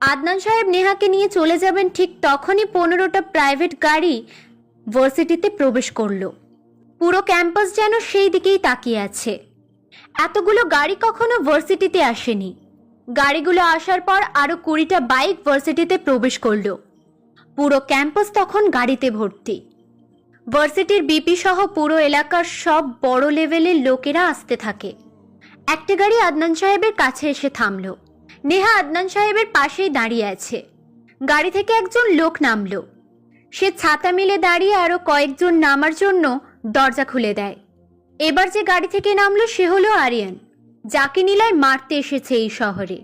S2: আদনান সাহেব নেহাকে নিয়ে চলে যাবেন ঠিক তখনই 15টা প্রাইভেট গাড়ি ভার্সিটিতে প্রবেশ করলো। পুরো ক্যাম্পাস যেন সেই দিকেই তাকিয়ে আছে। এতগুলো গাড়ি কখনো ভার্সিটিতে আসেনি। গাড়িগুলো আসার পর আরো 20টা বাইক ভার্সিটিতে প্রবেশ করলো। পুরো ক্যাম্পাস তখন গাড়িতে ভর্তি। ভার্সিটির বিপি সহ পুরো এলাকার সব বড় লেভেলের লোকেরা আসতে থাকে। একটা গাড়ি আদনান সাহেবের কাছে এসে থামলো। নেহা আদনান সাহেবের পাশেই দাঁড়িয়ে আছে। গাড়ি থেকে একজন লোক নামলো। সে ছাতা মিলে দাঁড়িয়ে আরো কয়েকজন নামার জন্য দরজা খুলে দেয়। এবার যে গাড়ি থেকে নামলো সে হলো আরিয়ান, যাকে নিলয় মারতে এসেছে এই শহরে।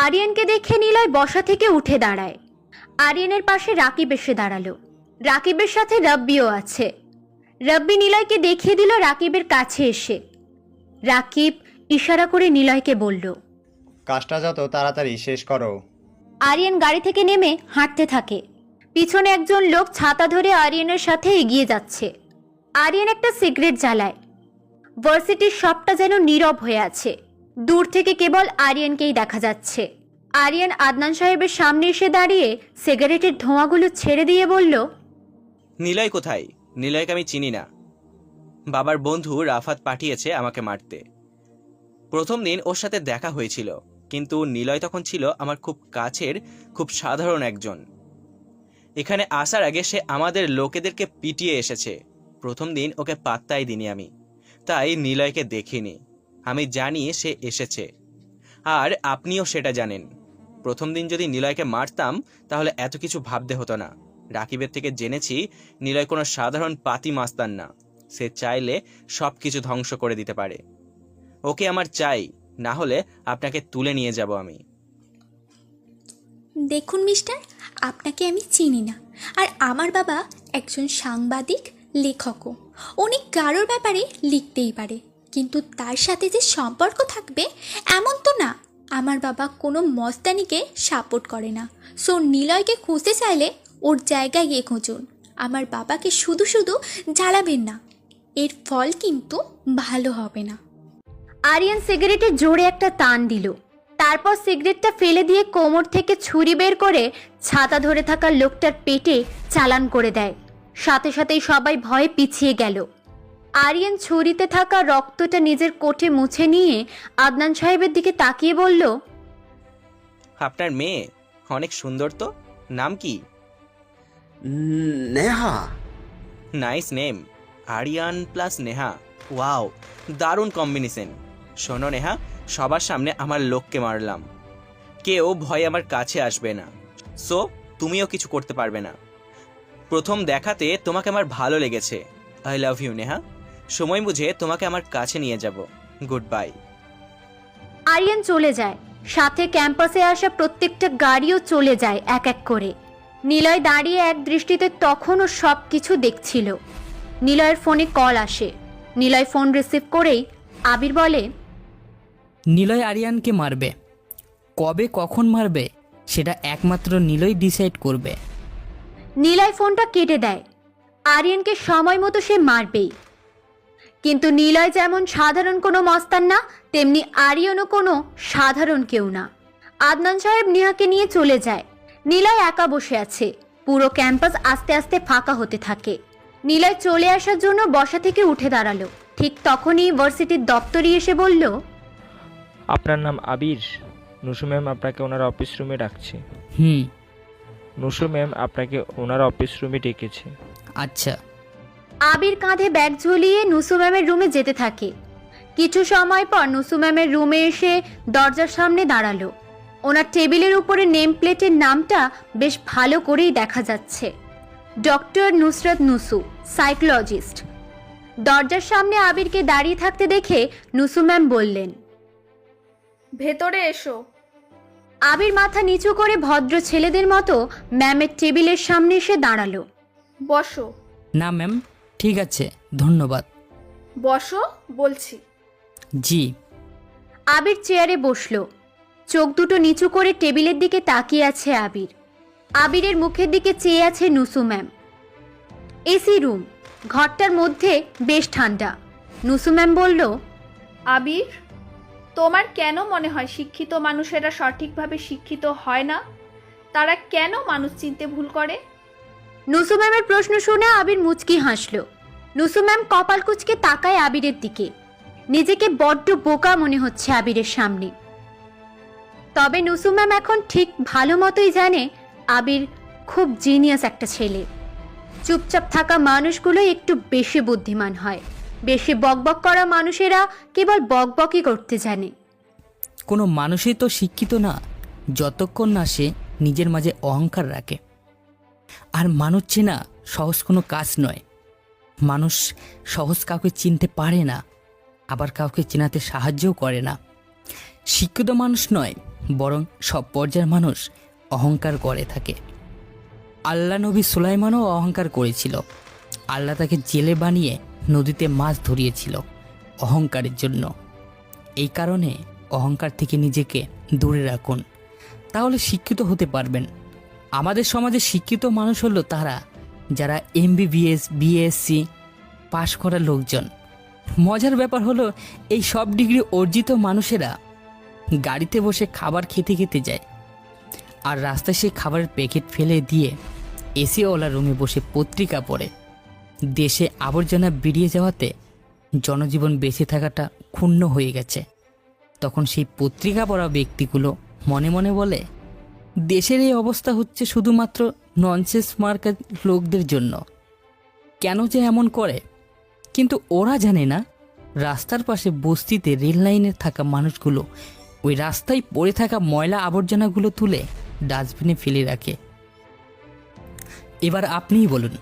S2: আরিয়ানকে দেখে নিলয় বসা থেকে উঠে দাঁড়ায়। আরিয়ানের পাশে রাকিব এসে দাঁড়ালো। রাকিবের সাথে রব্বিও আছে। রব্বি নিলয়কে দেখিয়ে দিল রাকিবের কাছে এসে। রাকিব ইশারা করে নিলয়কে বলল,
S17: কাজটা যত তাড়াতাড়ি শেষ করো।
S2: আরিয়ান গাড়ি থেকে নেমে হাঁটতে থাকে। পিছনে একজন লোক ছাতা ধরে আরিয়ানের সাথে এগিয়ে যাচ্ছে। আরিয়ান একটা সিগারেট জ্বালায়। ভার্সিটির সবটা যেন নীরব হয়ে আছে। দূর থেকে কেবল আরিয়ানকেই দেখা যাচ্ছে। আরিয়ান আদনান সাহেবের সামনে এসে দাঁড়িয়ে সিগারেটের ধোঁয়াগুলো ছেড়ে দিয়ে বলল,
S18: নিলয় কোথায়? নিলয়কে আমি চিনি না। বাবার বন্ধু রাফাত পাঠিয়েছে আমাকে মারতে। প্রথম দিন ওর সাথে দেখা হয়েছিল, কিন্তু নিলয় তখন ছিল আমার খুব কাছের, খুব সাধারণ একজন। এখানে আসার আগে সে আমাদের লোকেদেরকে পিটিয়ে এসেছে। প্রথম দিন ওকে পাত্তাই দিইনি আমি, তাই নিলয়কে দেখিনি। আমি জানি সে এসেছে, আর আপনিও সেটা জানেন। প্রথম দিন যদি নিলয়কে মারতাম তাহলে এত কিছু ভাবতে হতো না। রাকিবের থেকে জেনেছি নিলয় কোনো সাধারণ পাতি মাস্তান না। সে চাইলে সব কিছু ধ্বংস করে দিতে পারে। ওকে আমার চাই, না হলে আপনাকে তুলে নিয়ে যাব আমি।
S1: দেখুন মিস্টার, আপনাকে আমি চিনি না, আর আমার বাবা একজন সাংবাদিক, লেখকও। উনি কারোর ব্যাপারে লিখতেই পারে, কিন্তু তার সাথে যে সম্পর্ক থাকবে এমন তো না। আমার বাবা কোনো মস্তানিকে সাপোর্ট করে না। সো নিলয়কে খুঁজতে চাইলে ওর জায়গায় গিয়ে খুঁজুন। আমার বাবাকে শুধু শুধু জ্বালাবেন না, এর ফল কিন্তু ভালো হবে না।
S2: আরিয়ান সিগারেটে জোরে একটা টান দিল। তারপর সিগারেটটা ফেলে দিয়ে কোমর থেকে ছুরি বের করে ছাতা ধরে থাকা লোকটার পেটে চালান করে দেয়। সাথে সাথেই সবাই ভয়ে পিছিয়ে গেল। আরিয়ান ছুরিতে থাকা রক্তটা নিজের কোটে মুছে নিয়ে আদনান সাহেবের দিকে তাকিয়ে বলল,
S18: আপনার মেয়ে অনেক সুন্দর তো। নাম কি?
S16: Neha.
S18: Nice name, Aryan plus Neha. Wow, দারুণ কম্বিনেশন। শোনো নেহা, সবার সামনে আমার লোককে মারলাম, কেউ ভয়ে আমার কাছে আসবে না। সো তুমিও কিছু করতে পারবে না। প্রথম দেখাতে তোমাকে আমার ভালো লেগেছে। I love you Neha. সময় বুঝে তোমাকে আমার কাছে নিয়ে যাব। Good bye.
S2: আরিয়ান চলে যায়। সাথে ক্যাম্পাসে আসা প্রত্যেকটা গাড়িও চলে যায় এক এক করে। নিলয় দাঁড়িয়ে এক দৃষ্টিতে তখনও সব কিছু দেখছিল। নিলয়ের ফোনে কল আসে। নিলয় ফোন রিসিভ করেই আবির বলে,
S4: নিলয় আরিয়ানকে মারবে। কবে কখন মারবে সেটা একমাত্র নিলয় ডিসাইড করবে।
S2: নিলয় ফোনটা কেটে দেয়। আরিয়ানকে সময় মতো সে মারবেই। কিন্তু নিলয় যেমন সাধারণ কোনো মস্তান না, তেমনি আরিয়ানও কোনো সাধারণ কেউ না। আদনান সাহেব নেহাকে নিয়ে চলে যায়। নিলয় একা বসে আছে। পুরো ক্যাম্পাস আস্তে আস্তে ফাঁকা হতে থাকে। নিলয় চলে আসার জন্য বসা থেকে উঠে দাঁড়ালো। ঠিক তখনই ভার্সিটির দপ্তরি এসে বলল,
S19: আপনার নাম আবির? নুসু ম্যাম আপনাকে ওনার অফিস রুমে ডাকছে। নুসু ম্যাম আপনাকে ওনার অফিস রুমে ডেকেছে।
S4: আচ্ছা।
S2: আবির কাঁধে ব্যাগ ঝুলিয়ে নুসু ম্যামের রুমে যেতে থাকে। কিছু সময় পর নুসু ম্যামের রুমে এসে দরজার সামনে দাঁড়ালো। ওনার টেবিলের উপরে নেম প্লেটের নামটা বেশ ভালো করেই দেখা যাচ্ছে, ডক্টর নুসরাত নুসু, সাইকোলজিস্ট। দরজার সামনে আবিরকে দাঁড়িয়ে থাকতে দেখে নুসু ম্যাম বললেন,
S9: ভেতরে এসো।
S2: আবির মাথা নিচু করে ভদ্র ছেলেদের মতো ম্যামের টেবিলের সামনে এসে দাঁড়ালো।
S9: বসো।
S4: না ম্যাম, ঠিক আছে, ধন্যবাদ।
S9: বসো বলছি।
S4: জি।
S2: আবির চেয়ারে বসলো। চোখ দুটো নিচু করে টেবিলের দিকে তাকিয়ে আছে আবির। আবিরের মুখের দিকে চেয়ে আছে নুসু ম্যাম। এসি রুম, ঘরটার মধ্যে বেশ ঠান্ডা। নুসু ম্যাম বলল,
S9: আবির, তোমার কেন মনে হয় শিক্ষিত মানুষেরা সঠিকভাবে শিক্ষিত হয় না? তারা কেন মানুষ চিনতে ভুল করে?
S2: নুসু ম্যামের প্রশ্ন শুনে আবির মুচকি হাসল। নুসু ম্যাম কপাল কুঁচকে তাকায় আবিরের দিকে। নিজেকে বড্ড বোকা মনে হচ্ছে আবিরের সামনে। তবে নুসু ম্যাম এখন ঠিক ভালো মতোই জানে আবির খুব জিনিয়াস একটা ছেলে। চুপচাপ থাকা মানুষগুলো একটু বেশি বুদ্ধিমান হয়। বেশি বকবক করা মানুষেরা কেবল বকবকই করতে জানে।
S4: কোনো মানুষই তো শিক্ষিত না যতক্ষণ না সে নিজের মাঝে অহংকার রাখে। আর মানুষ চেনা সহজ কোনো কাজ নয়। মানুষ সহজ কাউকে চিনতে পারে না, আবার কাউকে চেনাতে সাহায্যও করে না। শিক্ষিত মানুষ নয়, বরং সব পর্যায়ের মানুষ অহংকার করে থাকে। আল্লাহ নবী সুলাইমানও অহংকার করেছিল। আল্লাহ তাকে জেলে বানিয়ে নদীতে মাছ ধরিয়েছিল অহংকারের জন্য। এই কারণে অহংকার থেকে নিজেকে দূরে রাখুন, তাহলে শিক্ষিত হতে পারবেন। আমাদের সমাজে শিক্ষিত মানুষ হলো তারা যারা MBBS BSc পাশ করা লোকজন। মজার ব্যাপার হলো এই সব ডিগ্রি অর্জিত মানুষেরা গাড়িতে বসে খাবার খেতে খেতে যায়, আর রাস্তায় সেই খাবারের প্যাকেট ফেলে দিয়ে এসিওয়ালা রুমে বসে পত্রিকা পড়ে। দেশে আবর্জনা বেরিয়ে যাওয়াতে জনজীবন বেঁচে থাকাটা ক্ষুণ্ণ হয়ে গেছে। তখন সেই পত্রিকা পড়া ব্যক্তিগুলো মনে মনে বলে, দেশের এই অবস্থা হচ্ছে শুধুমাত্র ননসেন্স মার্কেট লোকদের জন্য। কেন যে এমন করে? কিন্তু ওরা জানে না রাস্তার পাশে বস্তিতে রেল লাইনে থাকা মানুষগুলো ওই রাস্তায় পড়ে থাকা ময়লা আবর্জনাগুলো তুলে ডাস্টবিনে ফেলে রাখে। এবার আপনিই বলুন,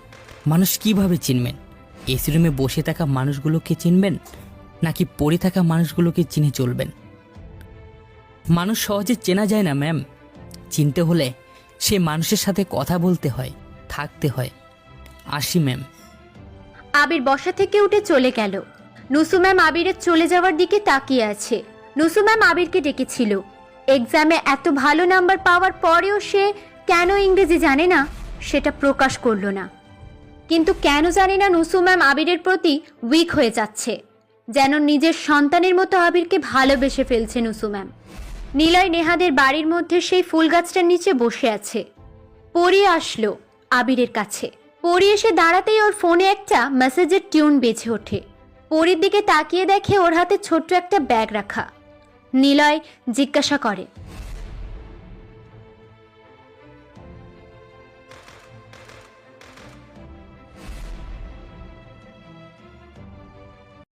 S4: মানুষ কিভাবে চিনবেন? এসি রুমে বসে থাকা মানুষগুলোকে চিনবেন নাকি পড়ে থাকা মানুষগুলোকে চিনে চলবেন? মানুষ সহজে চেনা যায় না ম্যাম। চিনতে হলে সে মানুষের সাথে কথা বলতে হয়, থাকতে হয়। আসি ম্যাম।
S2: আবির বসা থেকে উঠে চলে গেল। নুসু ম্যাম আবিরের চলে যাওয়ার দিকে তাকিয়ে আছে। নুসু ম্যাম আবিরকে ডেকেছিল। এক্সামে এত ভালো নাম্বার পাওয়ার পরেও সে কেন ইংরেজি জানে না সেটা প্রকাশ করলো না। কিন্তু কেন জানি না নুসু ম্যাম আবিরের প্রতি উইক হয়ে যাচ্ছে, যেন নিজের সন্তানের মতো আবিরকে ভালোবেসে ফেলছে নুসু ম্যাম। নিলয় নেহাদের বাড়ির মধ্যে সেই ফুল গাছটার নিচে বসে আছে। পরি আসলো আবিরের কাছে। পরি এসে দাঁড়াতেই ওর ফোনে একটা মেসেজের টিউন বেজে ওঠে। পরির দিকে তাকিয়ে দেখে ওর হাতে ছোট্ট একটা ব্যাগ রাখা। নিলয় জিজ্ঞাসা করে,